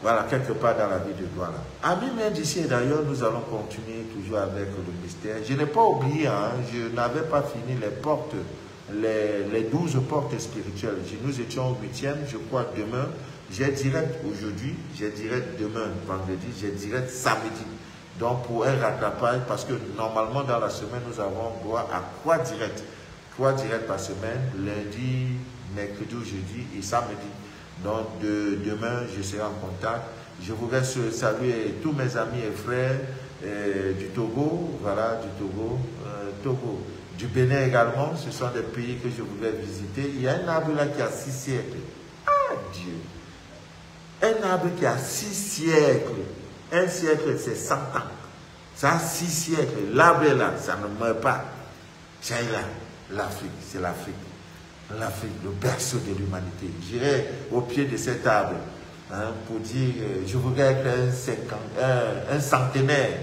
voilà, quelque part dans la vie de gloire. Amis, mais d'ici et d'ailleurs, nous allons continuer toujours avec le mystère. Je n'ai pas oublié, hein, je n'avais pas fini les portes, les 12 portes spirituelles. Nous étions au 8e, je crois, demain. J'ai direct aujourd'hui, j'ai direct demain, vendredi, j'ai direct samedi. Donc, pour un rattrapage, parce que normalement, dans la semaine, nous avons droit à 3 directs. 3 directs par semaine, lundi, mercredi, jeudi et samedi. Donc, demain, je serai en contact. Je voudrais saluer tous mes amis et frères du Togo, voilà, du Togo, Togo. Du Bénin également, ce sont des pays que je voulais visiter. Il y a un arbre là qui a 6 siècles. Ah Dieu! Un arbre qui a 6 siècles. Un siècle, c'est 100 ans. Ça a 6 siècles. L'arbre est là, ça ne meurt pas. C'est là, l'Afrique, c'est l'Afrique. L'Afrique, le berceau de l'humanité. J'irai au pied de cet arbre pour dire, je voudrais être un centenaire.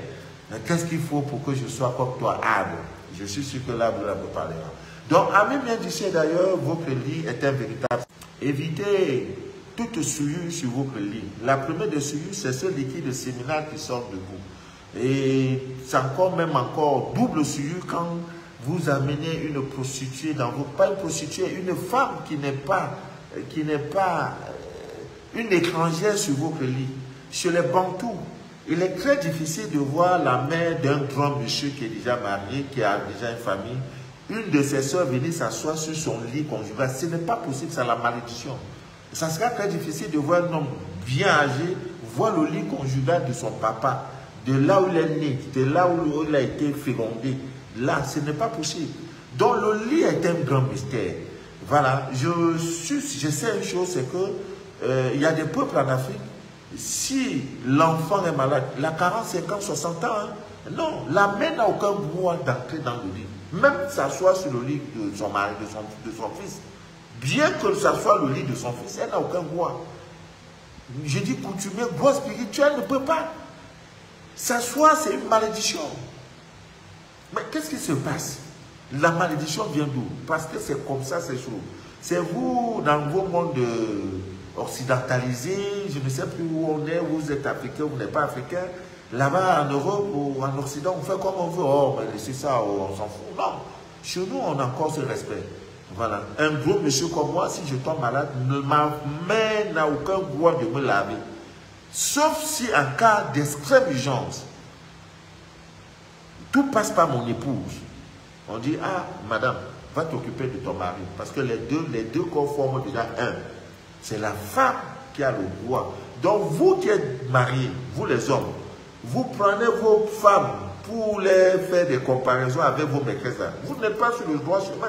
Qu'est-ce qu'il faut pour que je sois comme toi, arbre? Je suis sûr que l'arbre là me parlera. Donc, Ami Miendicé d'ailleurs, votre lit est un véritable. Évitez toute souillure sur votre lit. La première des souillures, c'est ce liquide séminal qui sort de vous. Et c'est encore double souillure quand vous amenez une prostituée dans vos... Pas une prostituée, une femme qui n'est pas une étrangère sur votre lit. Chez les Bantous, il est très difficile de voir la mère d'un grand monsieur qui est déjà marié, qui a déjà une famille, une de ses soeurs venir s'asseoir sur son lit conjugal. Ce n'est pas possible, c'est la malédiction. Ça sera très difficile de voir un homme bien âgé voir le lit conjugal de son papa, de là où il est né, de là où il a été fécondé. Là, ce n'est pas possible. Donc le lit est un grand mystère. Voilà, je sais une chose, c'est que il y a des peuples en Afrique, si l'enfant est malade, il a 40, 50, 60 ans, non, la mère n'a aucun droit d'entrer dans le lit. Même s'asseoir sur le lit de son mari, de son fils. Bien que ça soit le lit de son fils, elle n'a aucun droit. Je dis coutumier, droit spirituel ne peut pas. S'asseoir, c'est une malédiction. Mais qu'est-ce qui se passe? La malédiction vient d'où? Parce que c'est comme ça, ces choses. C'est vous, dans vos mondes occidentalisés, je ne sais plus où on est, vous êtes africain, vous n'êtes pas africain. Là-bas, en Europe ou en Occident, on fait comme on veut. Oh, mais laissez ça, on s'en fout. Non. Chez nous, on a encore ce respect. Voilà. Un gros monsieur comme moi, si je tombe malade, ma mère n'a aucun droit de me laver. Sauf si en cas d'extrême urgence, tout passe par mon épouse. On dit, ah, madame, va t'occuper de ton mari. Parce que les deux corps forment déjà un. C'est la femme qui a le droit. Donc, vous qui êtes mariés, vous les hommes, vous prenez vos femmes pour les faire des comparaisons avec vos maîtresses. Vous n'êtes pas sur le droit chemin.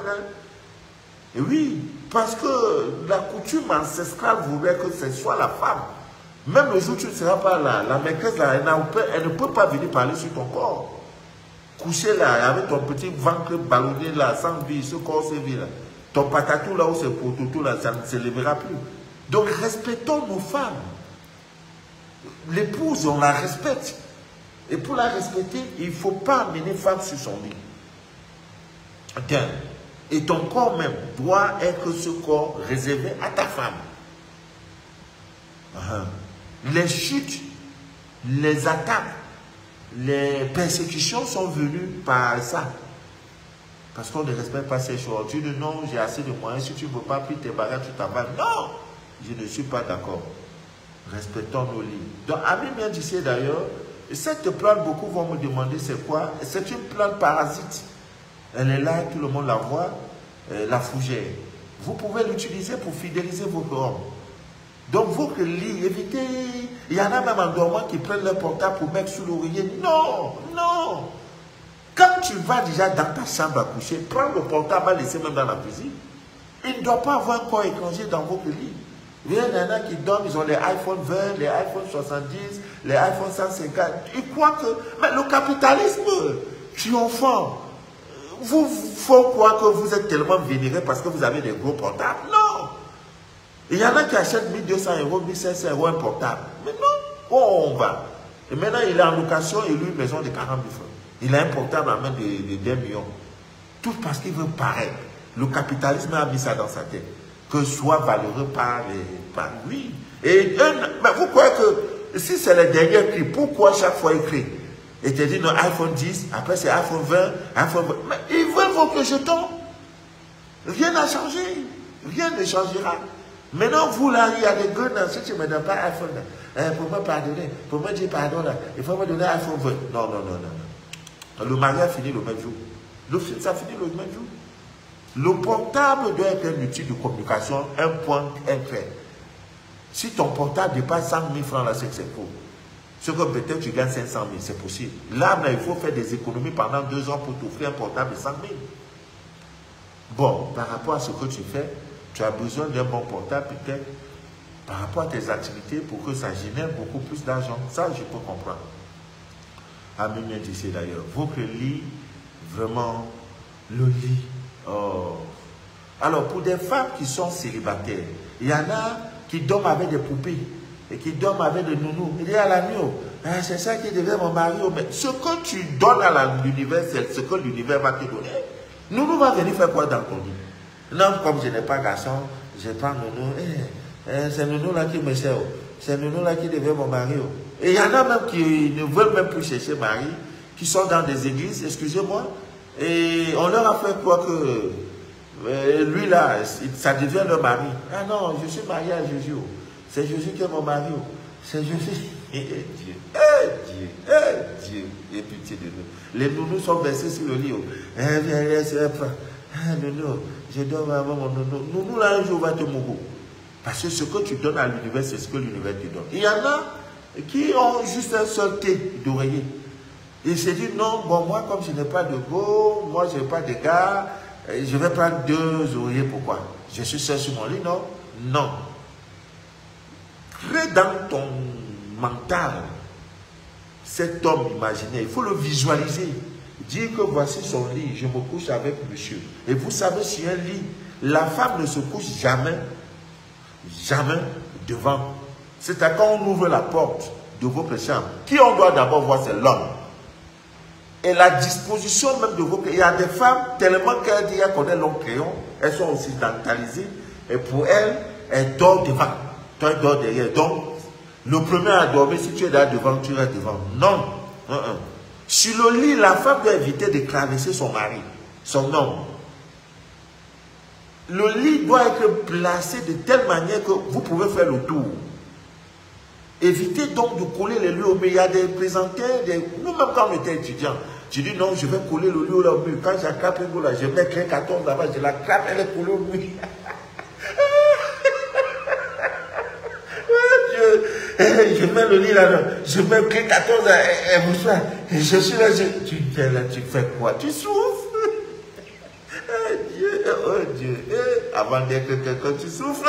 Et oui, parce que la coutume ancestrale voudrait que ce soit la femme. Même le jour où tu ne seras pas là, la maîtresse, là, elle ne peut pas venir parler sur ton corps. Coucher là, avec ton petit ventre ballonné là, sans vie, ce corps sans vie là. Ton patatou là où c'est pototou là, ça ne se lèvera plus. Donc respectons nos femmes. L'épouse, on la respecte. Et pour la respecter, il ne faut pas amener femme sur son lit. Bien. Et ton corps même doit être ce corps réservé à ta femme. Les chutes, les attaques, les persécutions sont venues par ça. Parce qu'on ne respecte pas ces choses. Tu dis non, j'ai assez de moyens. Si tu ne veux pas, puis tes bagages, tu t'en vas. Non, je ne suis pas d'accord. Respectons nos lits. Donc, Ami Miendicé d'ailleurs, cette plante, beaucoup vont me demander c'est quoi. C'est une plante parasite. Elle est là, tout le monde la voit, la fougère. Vous pouvez l'utiliser pour fidéliser votre homme. Donc, votre lit, évitez. Il y en a même en dormant qui prennent leur portable pour mettre sous l'oreiller. Non, non. Quand tu vas déjà dans ta chambre à coucher, prends le portable, laissez même dans la cuisine. Il ne doit pas avoir un corps étranger dans votre lit. Il y en a qui dorment, ils ont les iPhone 20, les iPhone 70, les iPhone 150. Ils croient que... Mais le capitalisme triomphant vous faut croire que vous êtes tellement vénéré parce que vous avez des gros portables. Non. Il y en a qui achètent 1200 €, 1500 € un portable. Mais non, où on va? Et maintenant, il est en location et lui, une maison de 40 000 francs. Il a un portable en main de 2 millions. Tout parce qu'il veut paraître. Le capitalisme a mis ça dans sa tête. Que soit valeureux par lui. Et mais vous croyez que si c'est le dernier prix, pourquoi chaque fois il crie? Et tu dis non, iPhone 10, après c'est iPhone 20, iPhone 20. Mais ils veulent vos jetons. Rien n'a changé. Rien ne changera. Maintenant, vous là, il y a des gueules, si tu ne me donnes pas iPhone, pour me pardonner, pour me dire pardon, là, il faut me donner iPhone 20. Non, non, non, non. Le mariage finit le même jour. Le film, ça finit le même jour. Le portable doit être un outil de communication, un point, un trait. Si ton portable dépasse 100 000 francs, là, c'est que c'est faux. Ce que peut-être tu gagnes 500 000, c'est possible. Là, il faut faire des économies pendant 2 ans pour t'offrir un portable de 100 000. Bon, par rapport à ce que tu fais, tu as besoin d'un bon portable peut-être par rapport à tes activités pour que ça génère beaucoup plus d'argent. Ça, je peux comprendre. Amin d'ici d'ailleurs. Votre lit, vraiment, le lit. Oh. Alors, pour des femmes qui sont célibataires, il y en a qui dorment avec des poupées et qui dorment avec des nounous. Il y a la nuit, ah, c'est ça qui devient mon mari. Mais ce que tu donnes à l'univers, c'est ce que l'univers va te donner. Nounou va venir faire quoi dans ton lit? Non, comme je n'ai pas garçon, je prends nounou. C'est nounou là qui me sert. C'est nounou là qui devient mon mari. Et il y en a même qui ne veulent même plus chercher mari, qui sont dans des églises, excusez-moi, et on leur a fait quoi que lui là, ça devient leur mari. Ah non, je suis marié à Jésus. C'est Jésus qui est mon mari. C'est Jésus. Dieu, Dieu, Dieu, et pitié de nous. Les nounous sont versés sur le lit. Nounou, je dois avoir mon nounou. Nounou là, un jour va te mourir. Parce que ce que tu donnes à l'univers, c'est ce que l'univers te donne. Il y en a qui ont juste un seul thé d'oreiller. Ils se disent, non, bon, moi, comme je n'ai pas de go, moi, je n'ai pas de gars, je vais prendre 2 oreillers. Pourquoi? Je suis seul sur mon lit, non? Non. Crée dans ton mental cet homme imaginaire. Il faut le visualiser. Dire que voici son lit, je me couche avec monsieur. Et vous savez, sur un lit, la femme ne se couche jamais devant. C'est à quand on ouvre la porte de votre chambre. Qui on doit d'abord voir, c'est l'homme. Et la disposition même de vos crayons. Il y a des femmes, tellement qu'elles disent qu'elles connaissent leur crayon, elles sont aussi dentalisées. Et pour elles dorment devant. Toi, elles dorment derrière. Donc, le premier à dormir, si tu es là devant, tu restes devant. Non. Sur le lit, la femme doit éviter de caresser son mari, son homme. Le lit doit être placé de telle manière que vous pouvez faire le tour. Évitez donc de coller les lieux au mur. Il y a des présentaires, nous même quand on était étudiants, tu dis non, je vais coller le lieu au mur. Quand j'attrape un bout là, je mets 14 là-bas, je la clappe, elle est collée au mur. Je mets le lit là, je mets 14 et je suis là, tu fais quoi? Tu souffres? Oh Dieu, avant d'être quelqu'un, tu souffres?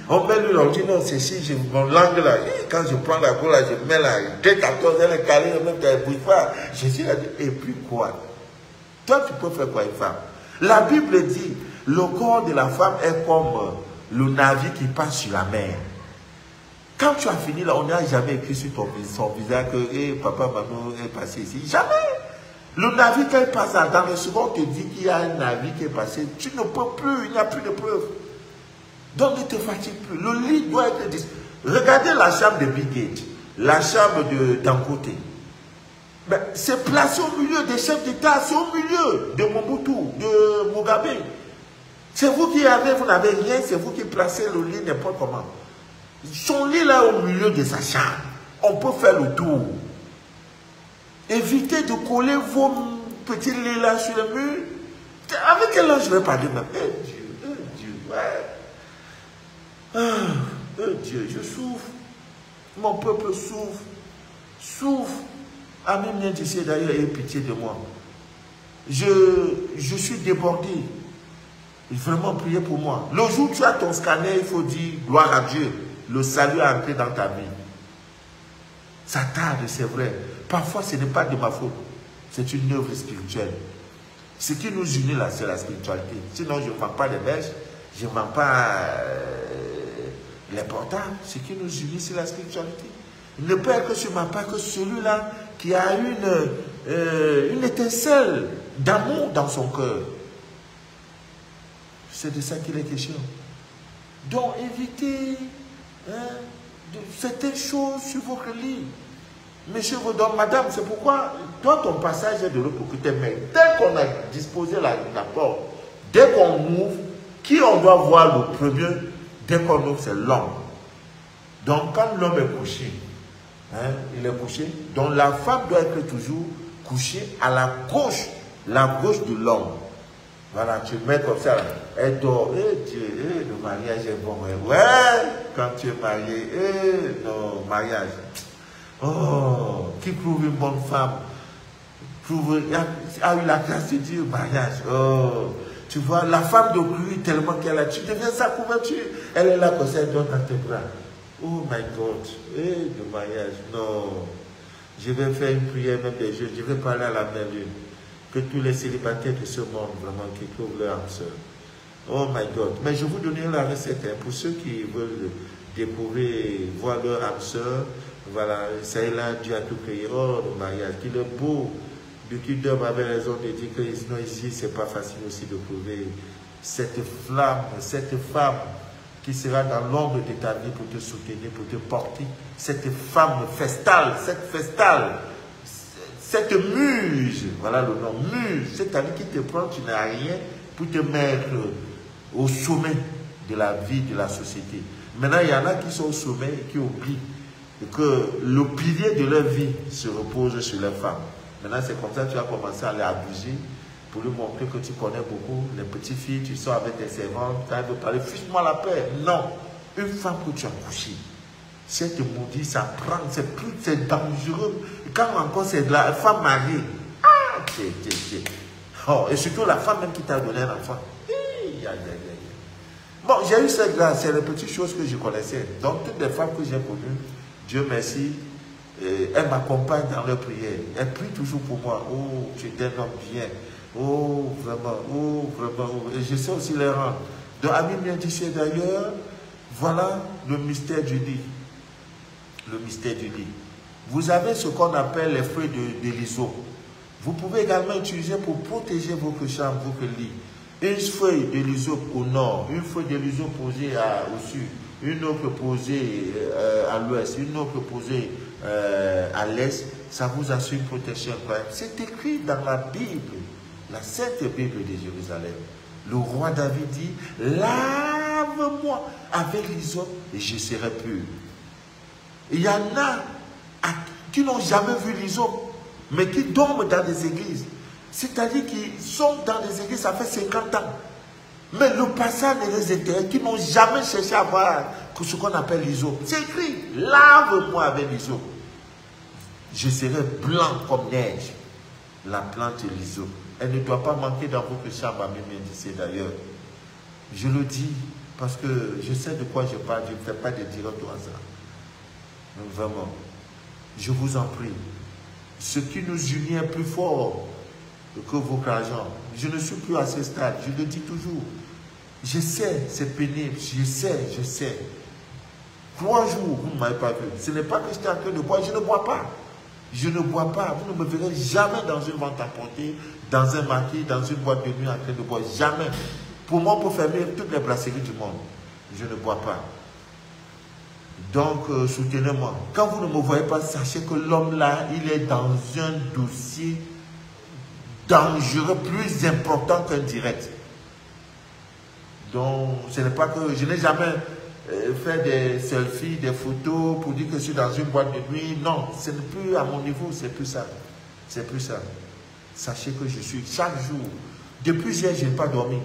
On met lui, on dit non, c'est si, mon langue là, quand je prends la cour là, je mets là, 14, elle est calée, même qu'elle ne bouge pas. Je suis là, et puis quoi? Toi, tu peux faire quoi une femme? La Bible dit, le corps de la femme est comme le navire qui passe sur la mer. Quand tu as fini là, on n'a jamais écrit sur son visage que papa, maman est passé ici. Jamais. Le navire qui passe dans le second, on te dit qu'il y a un navire qui est passé. Tu ne peux plus, il n'y a plus de preuves. Donc ne te fatigue plus. Le lit doit être... Regardez la chambre de Bill Gates, la chambre de Dangote. C'est placé au milieu des chefs d'État, c'est au milieu de Mobutu, de Mugabe. C'est vous qui avez, vous n'avez rien, c'est vous qui placez le lit n'importe comment. Son lit là au milieu de sa chambre, on peut faire le tour. Évitez de coller vos petits lits là sur le mur. Avec quel âge je vais parler même? Dieu, ouais. Dieu, je souffre. Mon peuple souffre. Souffre. Amen, bien d'ici d'ailleurs, ayez pitié de moi. Je suis débordé. Vraiment, priez pour moi. Le jour où tu as ton scanner, il faut dire gloire à Dieu. Le salut est entré dans ta vie. Ça tarde, c'est vrai. Parfois, ce n'est pas de ma faute. C'est une œuvre spirituelle. Ce qui nous unit là, c'est la spiritualité. Sinon, je ne vends pas les berges, je ne vends pas les portables. Ce qui nous unit, c'est la spiritualité. Il ne peut être que sur ma part que celui-là qui a une étincelle d'amour dans son cœur. C'est de ça qu'il est question. Donc, évitez certaines choses sur votre lit. Monsieur vous donne, madame, c'est pourquoi, toi, ton passage est de l'autre côté. Mais dès qu'on a disposé la porte, dès qu'on ouvre, qui on doit voir le premier, dès qu'on ouvre, c'est l'homme. Donc, quand l'homme est couché, il est couché, donc la femme doit être toujours couchée à la gauche de l'homme. Voilà, tu mets comme ça, là. Elle dort. Eh Dieu, le mariage est bon. Ouais, quand tu es marié, non, mariage. Oh, qui trouve une bonne femme, a eu la grâce de Dieu, mariage. Oh, tu vois, la femme de pluie tellement qu'elle a, tu deviens sa couverture. Elle est là comme ça, elle donne dans tes bras. Oh my God, le mariage, non. Je vais faire une prière même des jeunes, je vais parler à la mère lune. Que tous les célibataires de ce monde, vraiment, qui trouvent leur âme sœur. Oh my God. Mais je vous donnerai la recette, hein, pour ceux qui veulent découvrir, voir leur âme sœur. Voilà, ça est là, Dieu a tout créé. Oh, le mariage, qu'il est beau. L'utudeur avait raison de dire que sinon ici, c'est pas facile aussi de trouver cette flamme, cette femme qui sera dans l'ombre de ta vie pour te soutenir, pour te porter. Cette femme festale, cette muse, voilà le nom, muse, c'est-à-dire qui te prend, tu n'as rien, pour te mettre au sommet de la vie, de la société. Maintenant, il y en a qui sont au sommet et qui oublient que le pilier de leur vie se repose sur leur femme. Maintenant, c'est comme ça que tu vas commencer à les abuser pour lui montrer que tu connais beaucoup. Les petites filles, tu sors avec tes servantes, tu veux parler, fiche-moi la paix. Non, une femme que tu as couchée, si elle te maudit, ça prend, c'est dangereux. Et quand encore c'est de la femme mariée, oh, et surtout la femme même qui t'a donné un enfant. Bon, j'ai eu cette grâce, c'est les petites choses que je connaissais. Donc, toutes les femmes que j'ai connues, Dieu merci, elles m'accompagnent dans leurs prières. Elles prient toujours pour moi. Oh, tu es un homme bien. Oh, vraiment. Oh, vraiment. Et je sais aussi les rendre. Donc, Ami bien d'ici d'ailleurs, voilà le mystère du lit. Le mystère du lit. Vous avez ce qu'on appelle les feuilles de l'hysope. Vous pouvez également utiliser pour protéger votre chambre, votre lit. Une feuille de l'hysope au nord, une feuille de l'hysope posée au sud, une autre posée à l'ouest, une autre posée à l'est, ça vous assure une protection incroyable. C'est écrit dans la Bible, la Sainte Bible de Jérusalem. Le roi David dit, lave-moi avec l'hysope et je serai pur. Il y en a qui n'ont jamais vu l'hysope, mais qui dorment dans des églises. C'est-à-dire qu'ils sont dans des églises, ça fait 50 ans. Mais le passage ne les intéresse, qui n'ont jamais cherché à voir ce qu'on appelle l'hysope. C'est écrit, lave-moi avec l'hysope. Je serai blanc comme neige. La plante de l'hysope. Elle ne doit pas manquer dans votre chambre, à Mémédicée d'ailleurs. Je le dis parce que je sais de quoi je parle, je ne fais pas de direct au hasard. Vraiment. Je vous en prie. Ce qui nous unit est plus fort que vos argent. Je ne suis plus à ce stade, je le dis toujours. Je sais, c'est pénible, je sais. 3 jours, vous ne m'avez pas vu. Ce n'est pas que j'étais en train de boire, je ne bois pas. Je ne bois pas. Vous ne me verrez jamais dans une vente à porter, dans un marquis, dans une boîte de nuit en train de boire. Jamais. Pour moi, pour fermer toutes les brasseries du monde, je ne bois pas. Donc, soutenez-moi. Quand vous ne me voyez pas, sachez que l'homme là, il est dans un dossier dangereux, plus important qu'un direct. Donc, ce n'est pas que je n'ai jamais fait des selfies, des photos pour dire que je suis dans une boîte de nuit. Non, ce n'est plus à mon niveau, c'est plus ça. C'est plus ça. Sachez que je suis chaque jour. Depuis hier, je n'ai pas dormi.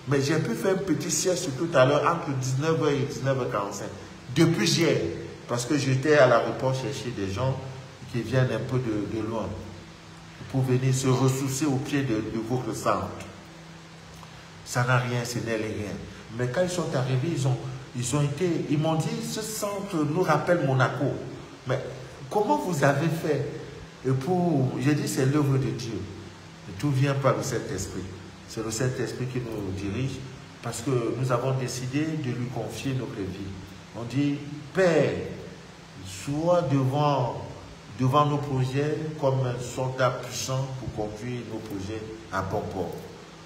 Mais j'ai pu faire un petit sieste tout à l'heure entre 19h et 19h45. Depuis hier, parce que j'étais à l'aéroport chercher des gens qui viennent un peu de loin pour venir se ressourcer au pied de votre centre. Ça n'a rien, ce n'est rien. Mais quand ils sont arrivés, ils m'ont dit, ce centre nous rappelle Monaco. Mais comment vous avez fait pour... J'ai dit, c'est l'œuvre de Dieu. Tout vient par le Saint-Esprit. C'est le Saint-Esprit qui nous dirige parce que nous avons décidé de lui confier notre vie. On dit, Père, sois devant nos projets comme un soldat puissant pour conduire nos projets à bon port.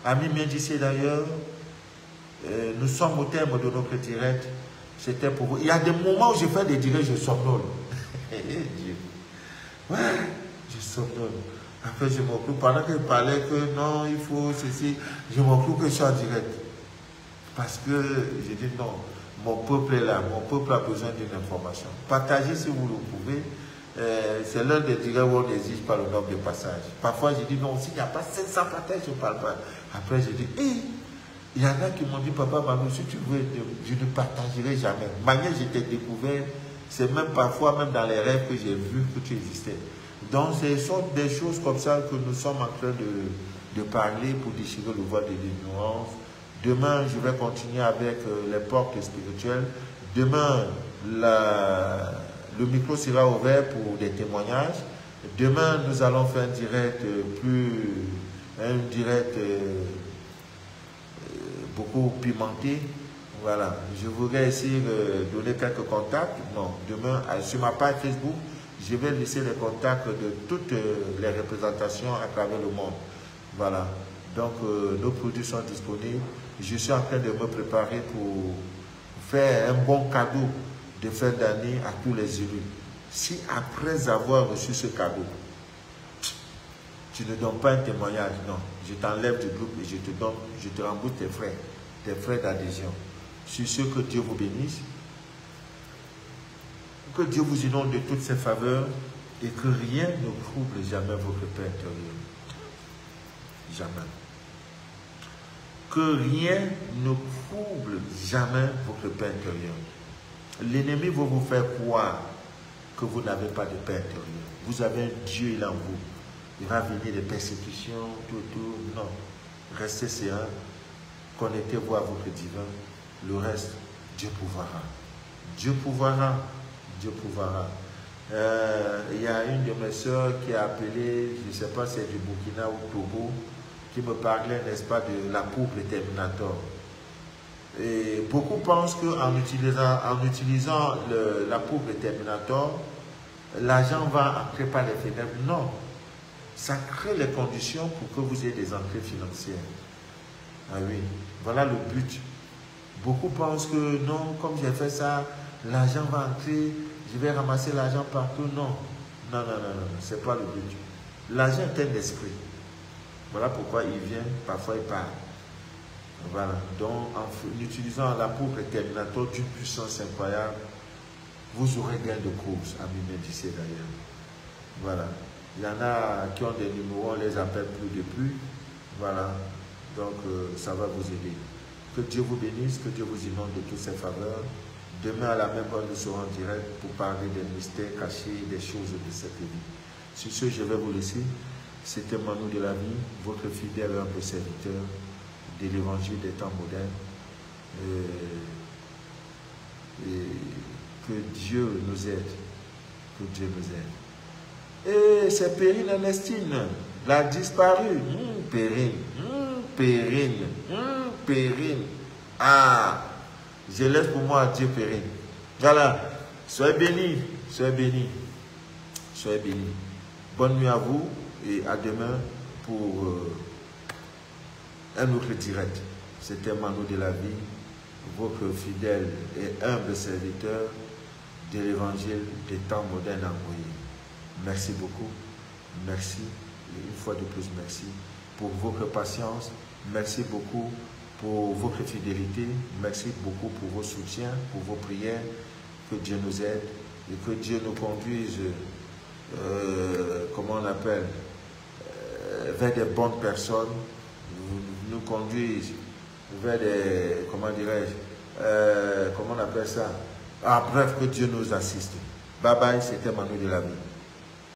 Ami Médicé d'ailleurs, nous sommes au terme de notre direct. C'était pour vous. Il y a des moments où je fais des directs, je somnole. Dieu. Ouais, je somnole. Après, je m'occupe. Pendant que je parlais que non, il faut ceci, je m'occupe que je suis en direct. Parce que j'ai dit non, mon peuple est là, mon peuple a besoin d'une information. Partagez si vous le pouvez. C'est l'un des directs où on n'exige pas le nombre de passages. Parfois, je dis non, s'il n'y a pas 500 partages, je ne parle pas. Après, j'ai dit, hé, il y en a qui m'ont dit, papa, maman, si tu veux, je ne partagerai jamais. Manière, je t'ai découvert, c'est même parfois, même dans les rêves que j'ai vu que tu existais. Donc, ce sont des choses comme ça que nous sommes en train de parler pour déchirer le voile de l'ignorance. Demain, je vais continuer avec les portes spirituelles. Demain, le micro sera ouvert pour des témoignages. Demain, nous allons faire un direct beaucoup pimenté. Voilà. Je voudrais essayer de donner quelques contacts. Non, demain, sur ma page Facebook, je vais laisser les contacts de toutes les représentations à travers le monde. Voilà. Donc, nos produits sont disponibles. Je suis en train de me préparer pour faire un bon cadeau de fin d'année à tous les élus. Si après avoir reçu ce cadeau, tu ne donnes pas un témoignage, non, je t'enlève du groupe et je te rembourse tes frais d'adhésion. Sur ce, que Dieu vous bénisse, que Dieu vous inonde de toutes ses faveurs et que rien ne trouble jamais votre paix intérieure. Jamais. Que rien ne trouble jamais votre paix intérieure. L'ennemi va vous faire croire que vous n'avez pas de paix intérieure. Vous avez un Dieu, il est en vous. Il va venir des persécutions, tout. Non. Restez serein. Connectez-vous à votre divin. Le reste, Dieu pourvoira. Dieu pourvoira. Dieu pourvoira. Il y a une de mes soeurs qui a appelé, je ne sais pas si c'est du Burkina ou Togo, qui me parlait, n'est-ce pas, de la poupe Terminator. Et beaucoup pensent qu'en utilisant la poupe Terminator, l'argent va entrer par les fenêtres. Non. Ça crée les conditions pour que vous ayez des entrées financières. Ah oui, voilà le but. Beaucoup pensent que non, comme j'ai fait ça, l'argent va entrer, je vais ramasser l'argent partout. Non, non, ce n'est pas le but. L'argent est un esprit. Voilà pourquoi il vient, parfois il part. Voilà, donc en utilisant la poupe Terminator d'une puissance incroyable, vous aurez gain de cause, à m'immédicer d'ailleurs. Voilà. Il y en a qui ont des numéros, on les appelle plus de plus. Voilà. Donc, ça va vous aider. Que Dieu vous bénisse, que Dieu vous inonde de toutes ses faveurs. Demain, à la même heure, nous serons en direct pour parler des mystères cachés, des choses de cette vie. Sur ce, je vais vous laisser. C'était Manu de la vie, votre fidèle et humble serviteur de l'évangile des temps modernes. Et que Dieu nous aide. Que Dieu nous aide. Et c'est Perrine Ernestine, l'a disparu. Perrine. Ah, je laisse pour moi à Dieu Perrine. Voilà, soyez bénis, soyez bénis, soyez bénis. Bonne nuit à vous et à demain pour un autre direct. C'était Manu de la vie, votre fidèle et humble serviteur de l'évangile des temps modernes envoyés. Merci beaucoup, merci, et une fois de plus merci pour votre patience, merci beaucoup pour votre fidélité, merci beaucoup pour vos soutiens, pour vos prières, que Dieu nous aide et que Dieu nous conduise, comment on appelle, vers des bonnes personnes, nous conduise vers des, comment dirais-je, comment on appelle ça, bref, que Dieu nous assiste. Bye bye, c'était Manu de la vie.